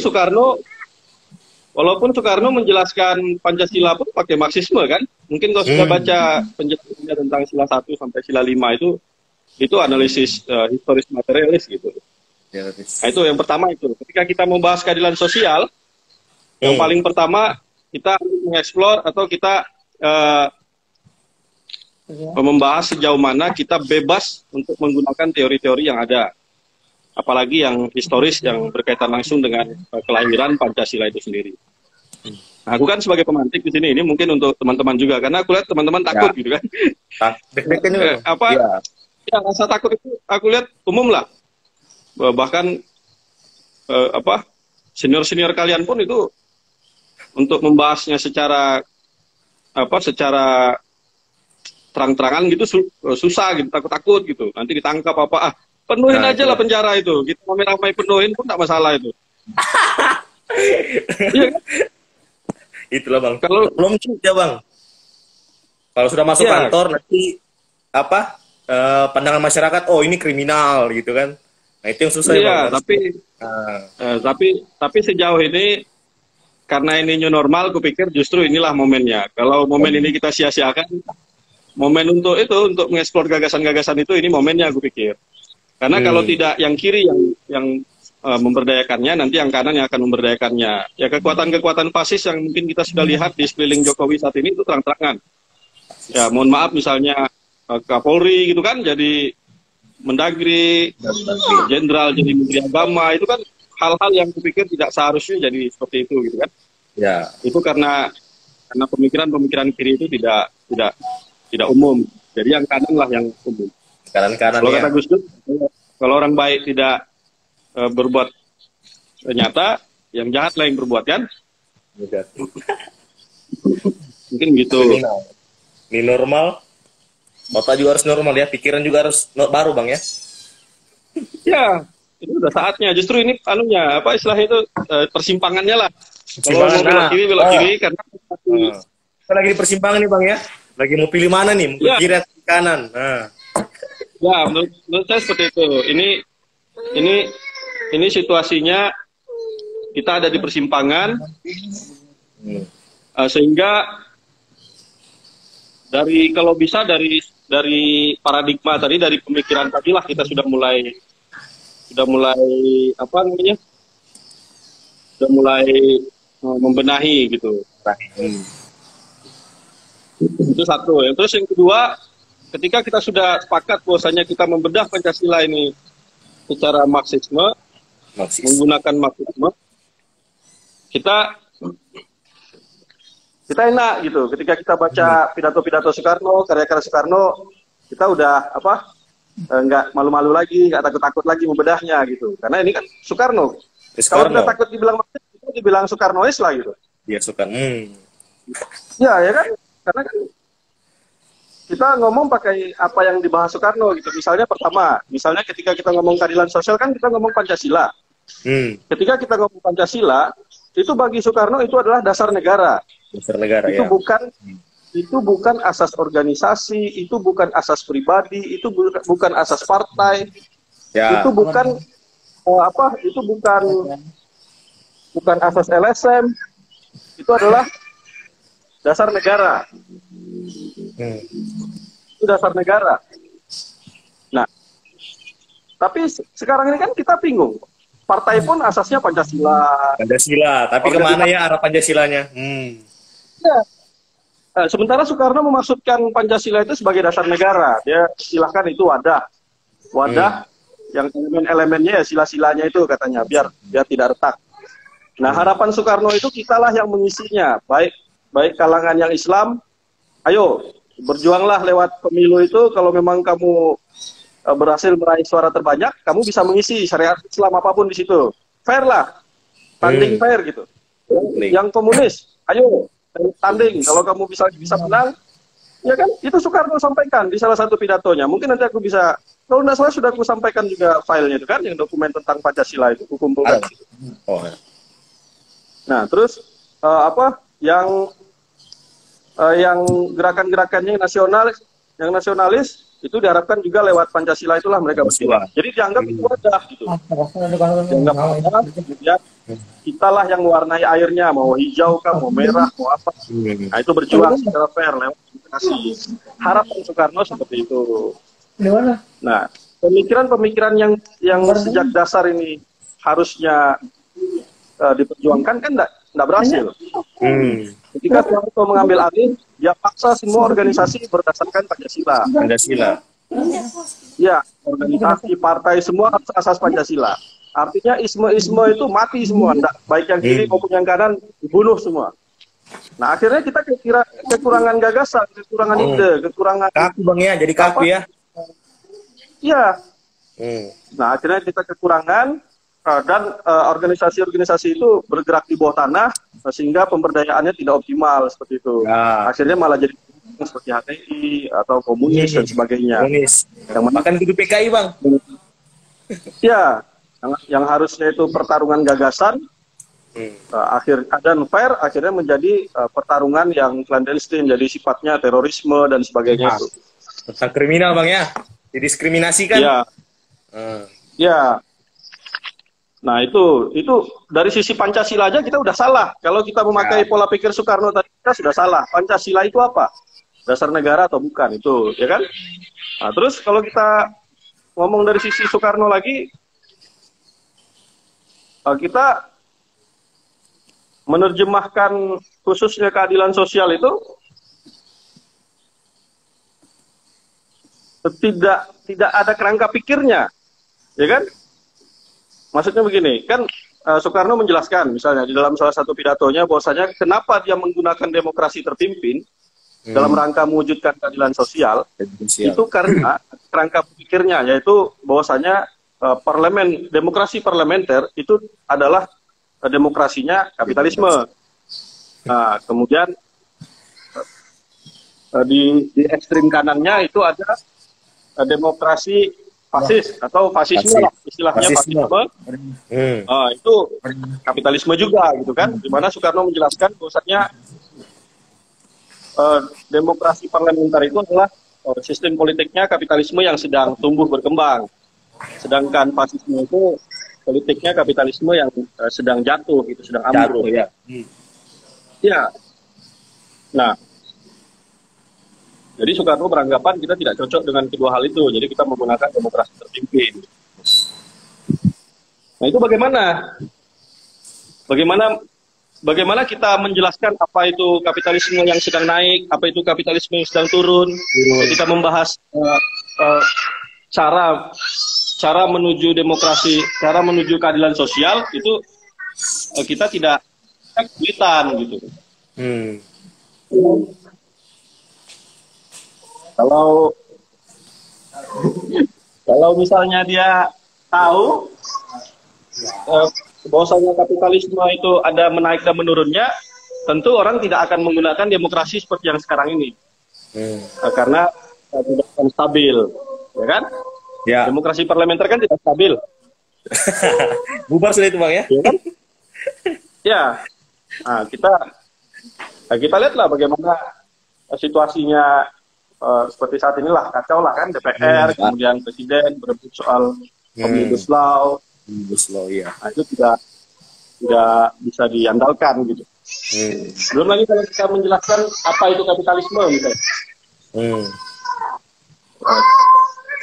Soekarno menjelaskan Pancasila pun pakai Marxisme kan. Mungkin kalau sudah baca penjelasannya tentang sila 1 sampai sila 5 itu analisis historis materialis gitu. Nah, itu yang pertama itu. Ketika kita membahas keadilan sosial, yang paling pertama kita mengeksplor atau kita membahas sejauh mana kita bebas untuk menggunakan teori-teori yang ada. Apalagi yang historis yang berkaitan langsung dengan kelahiran Pancasila itu sendiri. Nah, aku kan sebagai pemantik di sini, ini mungkin untuk teman-teman juga, karena aku lihat teman-teman takut gitu kan. Ya, rasa takut itu aku lihat umum lah. Bahkan senior-senior kalian pun itu untuk membahasnya secara terang-terangan gitu susah gitu, takut-takut gitu. Nanti ditangkap penuhin aja lah penjara itu. Kita ramai-ramai penuhin pun tak masalah itu. Iya kan? Itulah Bang. Kalau belum ya Bang. Kalau sudah masuk kantor nanti pandangan masyarakat, oh ini kriminal gitu kan. Nah itu yang susah ya Bang. Tapi sejauh ini karena ini new normal, kupikir justru inilah momennya. Kalau momen ini kita sia-siakan, momen untuk mengeksplor gagasan-gagasan itu, ini momennya aku pikir. Karena kalau tidak yang kiri yang memberdayakannya, nanti yang kanan yang akan memberdayakannya. Ya kekuatan-kekuatan fasis yang mungkin kita sudah lihat di sekeliling Jokowi saat ini itu terang-terangan. Ya mohon maaf misalnya Kapolri gitu kan jadi Mendagri, Jenderal jadi Menteri Agama, itu kan hal-hal yang kupikir tidak seharusnya jadi seperti itu gitu kan. Ya. Itu karena pemikiran kiri itu tidak umum. Jadi yang kanan lah yang umum. Kanan-kanan kalau ya. Kata Gus Dur, kalau orang baik tidak berbuat nyata, yang jahat lah yang berbuat kan? Mungkin gitu. Ini normal. Otak juga harus normal ya, pikiran juga harus baru Bang ya. Ya, itu udah saatnya. Justru ini istilahnya itu persimpangannya lah. Kalau mau belok kiri karena kita lagi di persimpangan nih Bang ya. Lagi mau pilih mana nih? Mau kiri atau kanan? Nah. Ya, menurut saya seperti itu. Ini situasinya kita ada di persimpangan, sehingga kalau bisa dari paradigma tadi, dari pemikiran tadi lah kita sudah mulai membenahi gitu. Itu satu. Terus yang kedua, ketika kita sudah sepakat bahwasanya kita membedah Pancasila ini secara Marxisme, menggunakan Marxisme, kita enak gitu. Ketika kita baca pidato-pidato Soekarno, karya-karya Soekarno, kita udah nggak malu-malu lagi, nggak takut-takut lagi membedahnya gitu. Karena ini kan Soekarno. Kalau kita takut dibilang Marxis, itu dibilang Soekarnois lah gitu. Iya Soekarno. Ya kan. Karena kan kita ngomong pakai apa yang dibahas Soekarno gitu. Misalnya ketika kita ngomong keadilan sosial kan kita ngomong Pancasila. Ketika kita ngomong Pancasila, itu bagi Soekarno itu adalah dasar negara. Dasar negara itu ya. Itu bukan asas organisasi, itu bukan asas pribadi, itu bukan asas partai. Ya. Itu bukan bukan asas LSM. Itu adalah dasar negara. Itu dasar negara. Nah, tapi sekarang ini kan kita bingung. Partai pun asasnya Pancasila. Tapi kemana ya arah Pancasilanya? Ya. Sementara Soekarno memaksudkan Pancasila itu sebagai dasar negara. Dia silahkan itu wadah yang elemen-elemennya ya sila-silanya itu katanya, biar tidak retak. Nah, harapan Soekarno itu kitalah yang mengisinya, baik kalangan yang Islam, ayo berjuanglah lewat pemilu itu. Kalau memang kamu berhasil meraih suara terbanyak, kamu bisa mengisi syariat Islam apapun di situ. Fair lah, tanding fair gitu. Yang komunis, ayo tanding. Kalau kamu bisa menang, ya kan? Itu Soekarno sampaikan di salah satu pidatonya. Mungkin nanti aku bisa kalau nggak salah sudah aku sampaikan juga filenya itu kan, yang dokumen tentang Pancasila itu kumpulkan. Oh. Nah, terus apa yang gerakan-gerakannya yang nasionalis itu diharapkan juga lewat Pancasila itulah mereka berjuang. Jadi dianggap itu wadah gitu. Dianggap wadah, kemudian kitalah yang mewarnai airnya, mau hijau kah, mau merah, mau apa. Nah, itu berjuang secara fair lewat demokrasi. Harapan Soekarno seperti itu. Nah, pemikiran-pemikiran yang sejak dasar ini harusnya diperjuangkan kan enggak berhasil. Ketika Soeharto mengambil alih, dia paksa semua organisasi berdasarkan Pancasila. Ya, organisasi, partai semua atas asas Pancasila. Artinya isme-isme itu mati semua, enggak, baik yang kiri maupun yang kanan dibunuh semua. Nah, akhirnya kita kekurangan gagasan, kekurangan ide, kekurangan kaku Bang ya, jadi kaku ya. Iya. Nah, akhirnya kita kekurangan dan organisasi-organisasi itu bergerak di bawah tanah sehingga pemberdayaannya tidak optimal seperti itu. Akhirnya malah jadi seperti HTI atau komunis dan sebagainya. Yang bahkan itu PKI Bang. Ya, yang harusnya itu pertarungan gagasan, dan fair akhirnya menjadi pertarungan yang clandestine, jadi sifatnya terorisme dan sebagainya itu. Tentang kriminal Bang ya. Didiskriminasi kan? Ya. Ya. Nah, itu dari sisi Pancasila aja kita udah salah. Kalau kita memakai pola pikir Soekarno tadi, kita sudah salah. Pancasila itu apa? Dasar negara atau bukan? Itu, ya kan? Nah, terus kalau kita ngomong dari sisi Soekarno lagi, kita menerjemahkan khususnya keadilan sosial itu tidak ada kerangka pikirnya, ya kan? Maksudnya begini, kan Soekarno menjelaskan misalnya di dalam salah satu pidatonya bahwasanya kenapa dia menggunakan demokrasi terpimpin dalam rangka mewujudkan keadilan sosial, itu karena kerangka pikirnya yaitu bahwasanya demokrasi parlementer itu adalah demokrasinya kapitalisme. Nah, kemudian di ekstrim kanannya itu ada demokrasi fasis atau fasisme lah, istilahnya fasisme. Itu kapitalisme juga gitu kan, di mana Soekarno menjelaskan bahwasanya demokrasi parlementer itu adalah sistem politiknya kapitalisme yang sedang tumbuh berkembang, sedangkan fasisme itu politiknya kapitalisme yang sedang jatuh, gitu, sedang ambruk. Ya. Nah, jadi Soekarno beranggapan kita tidak cocok dengan kedua hal itu, jadi kita menggunakan demokrasi terpimpin. Nah, itu bagaimana? Bagaimana kita menjelaskan apa itu kapitalisme yang sedang naik, apa itu kapitalisme yang sedang turun? Ketika membahas cara menuju demokrasi, cara menuju keadilan sosial, itu kita tidak kesulitan gitu. Kalau misalnya dia tahu bahwasanya kapitalisme itu ada menaik dan menurunnya, tentu orang tidak akan menggunakan demokrasi seperti yang sekarang ini, karena tidak akan stabil, ya kan? Ya. Demokrasi parlementer kan tidak stabil. Bubar sudah itu Bang ya? Ya kan? Ya. Nah, kita lihatlah bagaimana situasinya. Seperti saat inilah kacau lah kan, DPR, kemudian Presiden berebut soal Omnibus Law. Iya. Nah, itu tidak bisa diandalkan gitu. Belum lagi kalau kita menjelaskan apa itu kapitalisme misalnya.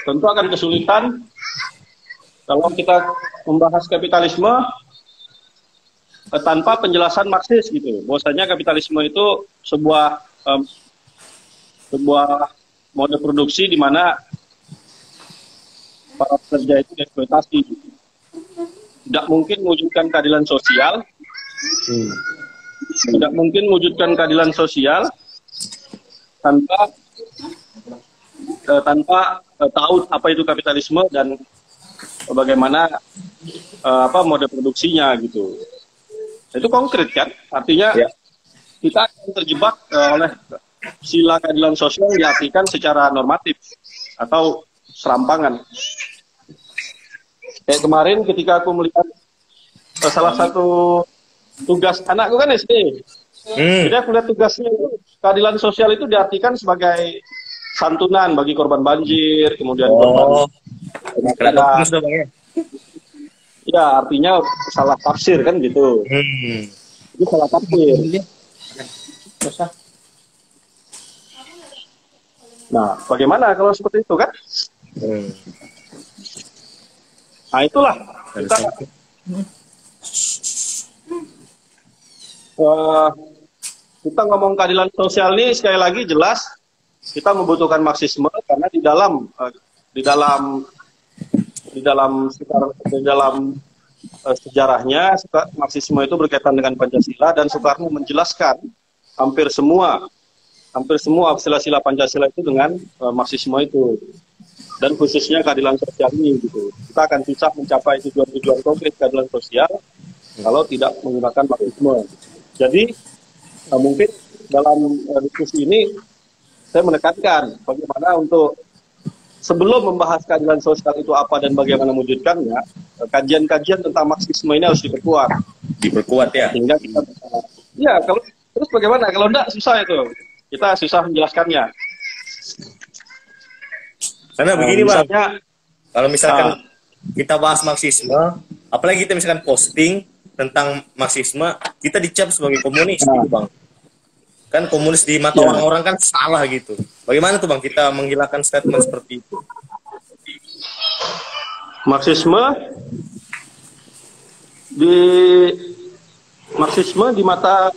Tentu akan kesulitan kalau kita membahas kapitalisme tanpa penjelasan Marxis gitu. Bahwasanya kapitalisme itu sebuah mode produksi di mana para pekerja itu dieksploitasi. Tidak mungkin mewujudkan keadilan sosial. Tidak mungkin mewujudkan keadilan sosial tanpa tahu apa itu kapitalisme dan bagaimana mode produksinya gitu. Itu konkret kan? Artinya kita akan terjebak oleh sila keadilan sosial diartikan secara normatif atau serampangan. Kayak kemarin ketika aku melihat salah satu tugas anakku kan SD. Jadi aku lihat tugasnya itu, keadilan sosial itu diartikan sebagai santunan bagi korban banjir, kemudian korban ya, artinya salah tafsir kan gitu. Itu salah tafsir. Nah, bagaimana kalau seperti itu kan? Nah, itulah kita ngomong keadilan sosial ini sekali lagi jelas kita membutuhkan Marxisme karena di dalam sejarahnya Marxisme itu berkaitan dengan Pancasila, dan Soekarno menjelaskan hampir semua sila-sila Pancasila itu dengan Marxisme itu, dan khususnya keadilan sosial ini gitu. Kita akan susah mencapai tujuan-tujuan konkret keadilan sosial kalau tidak menggunakan Marxisme. Jadi mungkin dalam diskusi ini saya menekankan bagaimana untuk sebelum membahas keadilan sosial itu apa dan bagaimana mewujudkannya, kajian-kajian tentang Marxisme ini harus diperkuat. Diperkuat ya. Sehingga kita ya, kalau terus bagaimana kalau enggak susah itu. Kita susah menjelaskannya. Karena begini misalnya, Bang. Kalau misalkan kita bahas Marxisme, apalagi kita misalkan posting tentang Marxisme, kita dicap sebagai komunis gitu, Bang. Kan komunis di mata orang-orang kan salah gitu. Bagaimana tuh, Bang, kita menghilangkan statement seperti itu? Marxisme di mata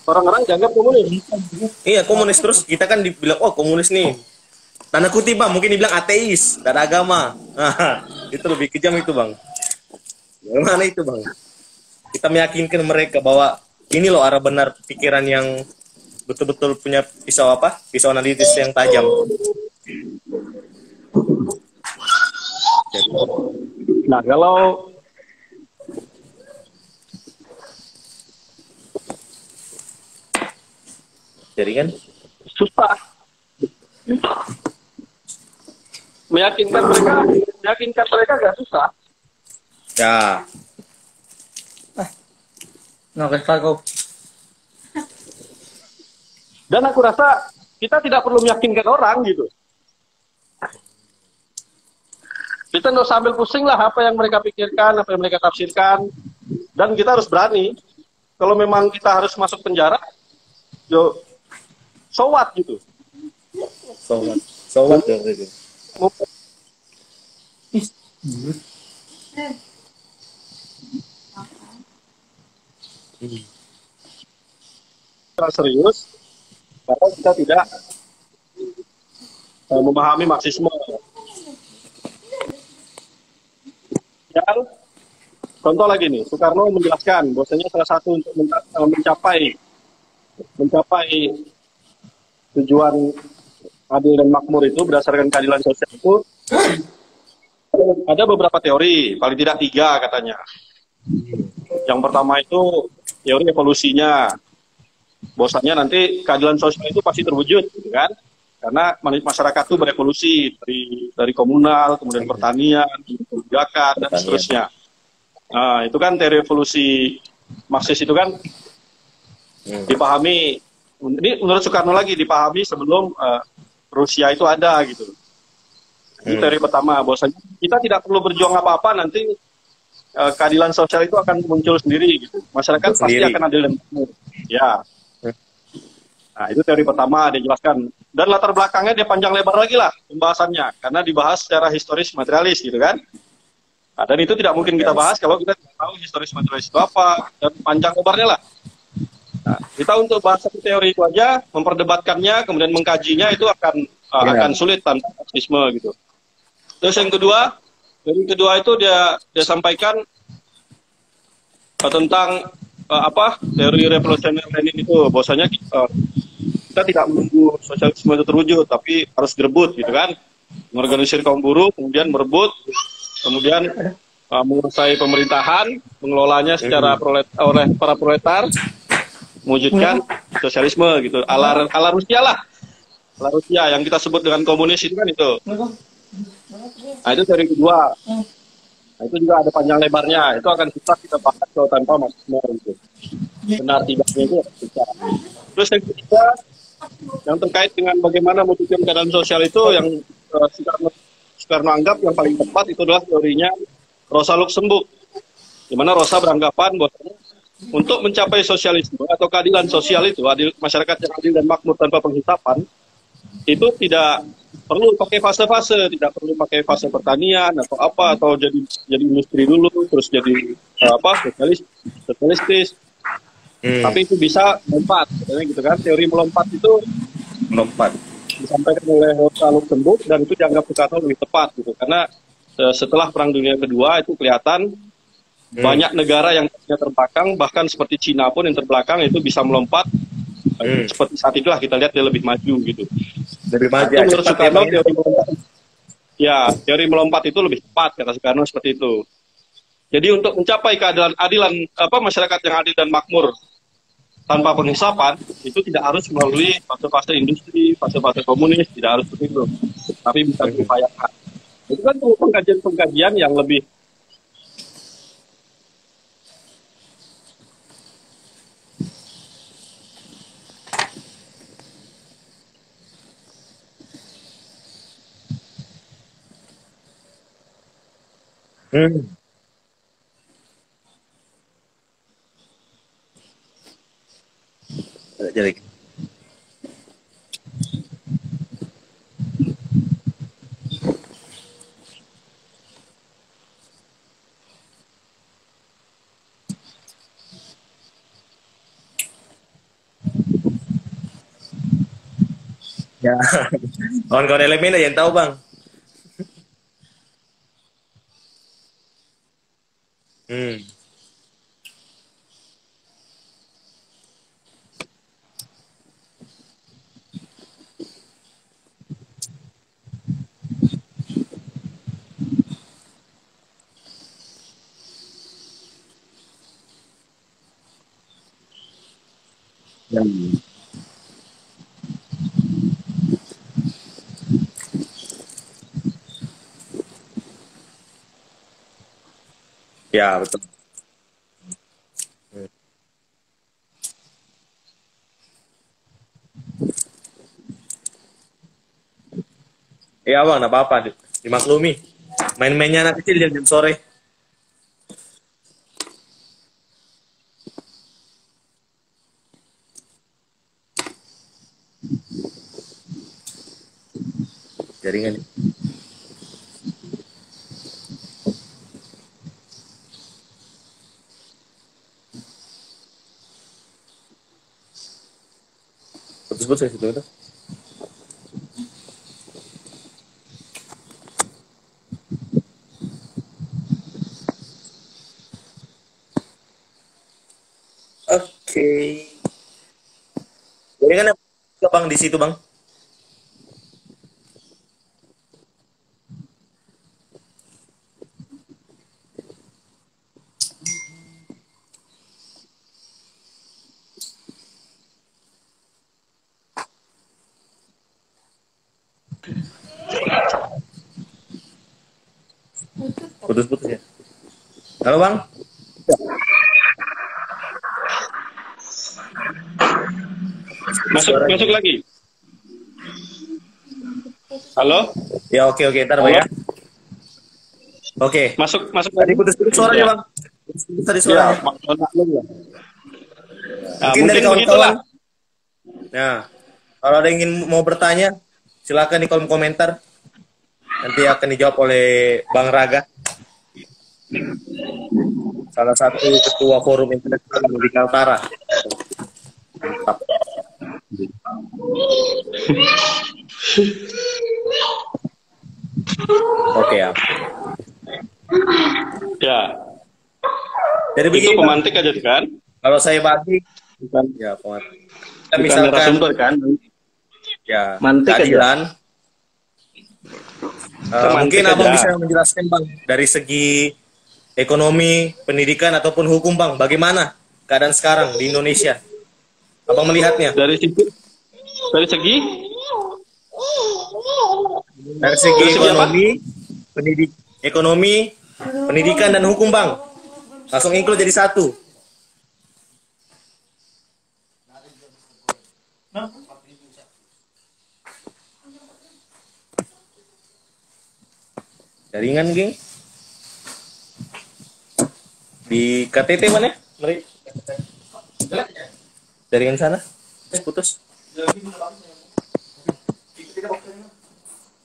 orang-orang dianggap komunis. Iya, komunis. Terus kita kan dibilang, oh komunis nih. Tanda kutip, Bang, mungkin dibilang ateis, dan agama. Itu lebih kejam itu, Bang. Bagaimana itu, Bang? Kita meyakinkan mereka bahwa ini loh arah benar pikiran yang betul-betul punya pisau analitis yang tajam. Nah, kalau jadi kan susah meyakinkan mereka gak susah. Ya. Dan aku rasa kita tidak perlu meyakinkan orang gitu. Kita nggak usah ambil pusing lah apa yang mereka pikirkan, apa yang mereka tafsirkan. Dan kita harus berani. Kalau memang kita harus masuk penjara, yo, so what gitu. So what gitu. Serius karena kita tidak memahami Marxisme. Dan contoh lagi nih, Soekarno menjelaskan bahwasanya salah satu untuk mencapai tujuan adil dan makmur itu berdasarkan keadilan sosial itu ada beberapa teori, paling tidak 3 katanya. Yang pertama itu teori evolusinya, bahwasanya nanti keadilan sosial itu pasti terwujud, gitu kan? Karena masyarakat itu berevolusi dari komunal, kemudian pertanian, zakat dan seterusnya. Nah, itu kan teori evolusi Marxis itu kan dipahami. Ini menurut Soekarno lagi dipahami sebelum Rusia itu ada gitu. Ini teori pertama, bahwasanya kita tidak perlu berjuang apa-apa, nanti keadilan sosial itu akan muncul sendiri gitu. Masyarakat pasti akan adil dan makmur. Ya. Nah, itu teori pertama dia jelaskan. Dan latar belakangnya dia panjang lebar lagi lah pembahasannya, karena dibahas secara historis materialis gitu kan. Nah, dan itu tidak mungkin kita bahas kalau kita tidak tahu historis materialis itu apa, dan panjang lebarnya lah. Nah, kita untuk bahas satu teori itu aja, memperdebatkannya, kemudian mengkajinya itu akan sulit tanpa Marxisme gitu. Terus yang kedua, itu dia sampaikan tentang teori revolusioner Lenin itu, bahwasanya kita tidak menunggu sosialisme itu terwujud, tapi harus berebut gitu kan, mengorganisir kaum buruh, kemudian merebut, kemudian menguasai pemerintahan, mengelolanya secara oleh para proletar, mewujudkan sosialisme gitu, ala Rusia lah, ala Rusia yang kita sebut dengan komunis itu kan itu. Nah, itu teori kedua. Nah, itu juga ada panjang lebarnya. Itu akan kita bahas kalau tanpa maksimal itu. Benar tidaknya itu susah. Terus yang ketiga, yang terkait dengan bagaimana mewujudkan keadaan sosial itu yang Soekarno anggap yang paling tepat itu adalah teorinya Rosa Luxemburg. Di mana Rosa beranggapan bahwa untuk mencapai sosialisme atau keadilan sosial itu, masyarakat yang adil dan makmur tanpa penghisapan, itu tidak perlu pakai fase-fase, tidak perlu pakai fase pertanian atau apa, atau jadi industri dulu, terus jadi sosialistis. Tapi itu bisa melompat, gitu kan? Teori melompat itu disampaikan oleh Rosa Luxemburg dan itu dianggap Soekarno lebih tepat gitu, karena setelah Perang Dunia Kedua itu kelihatan banyak negara yang terbelakang, bahkan seperti Cina pun yang terbelakang itu bisa melompat. Seperti saat itulah kita lihat dia lebih maju gitu. Lebih maju. Itu menurut Soekarno teori melompat itu lebih tepat, kata Soekarno seperti itu. Jadi untuk mencapai keadilan masyarakat yang adil dan makmur tanpa penghisapan itu tidak harus melalui fase-fase industri, fase-fase komunis, tidak harus seperti itu. Tapi bisa diupayakan. Itu kan pengkajian yang lebih Jadi ya, kawan-kawan elemen aja yang tahu bang. Ya betul. Ya bang, nggak apa-apa, dimaklumi. Main-mainnya anak kecil jam sore. Jaringan. Putus-putus ya situ. Oke. Jadi kan bang di situ bang. Putus-putus ya. Halo bang. masuk lagi. Halo? Ya oke ntar bang ya. Oke. Masuk Tadi putus-putus suaranya bang. Putus tadi suaranya. Mungkin dari kawan-kawan. Nah, kalau ada yang ingin mau bertanya, silakan di kolom komentar. Nanti akan dijawab oleh Bang Raga, salah satu ketua forum intelektual di Kaltara. Mantap. Oke ya. Ya. Jadi Itu begini, pemantik aja kan? kalau saya bagi, Bukan, ya pemantik. bukan Misalkan, narasumber kan? ya Mantik keadilan. Mungkin Mantik abang aja. bisa menjelaskan bang dari segi ekonomi, pendidikan ataupun hukum bang, bagaimana keadaan sekarang di Indonesia? Abang melihatnya? Dari segi Dari segi ekonomi, pendidikan dan hukum, Bang. Langsung include jadi satu. Jaringan, geng. Di KTT mana? Mari. Jaringan sana. Putus.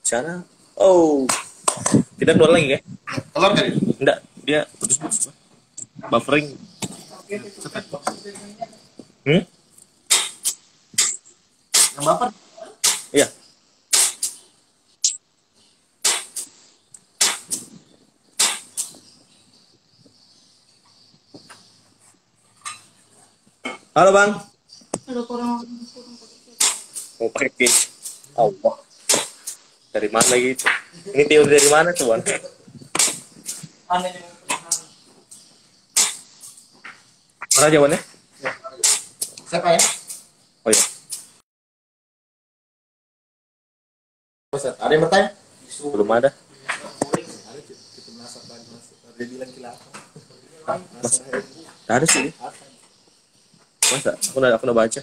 Sana. Oh. Kita keluar lagi, kan? Telur jadi? Enggak, dia putus-putus. Buffering. Yang baper? Iya. Halo, Bang. Mau pakai case. Allah. Dari mana gitu? Ini teori dari mana, coba? Mana jawabannya? Siapa ya? Oh iya. Ustaz, ada yang bertanya? Belum ada. Dia bilang kilafah. Ada sih. Masa? Aku udah baca.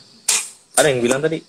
Ada yang bilang tadi.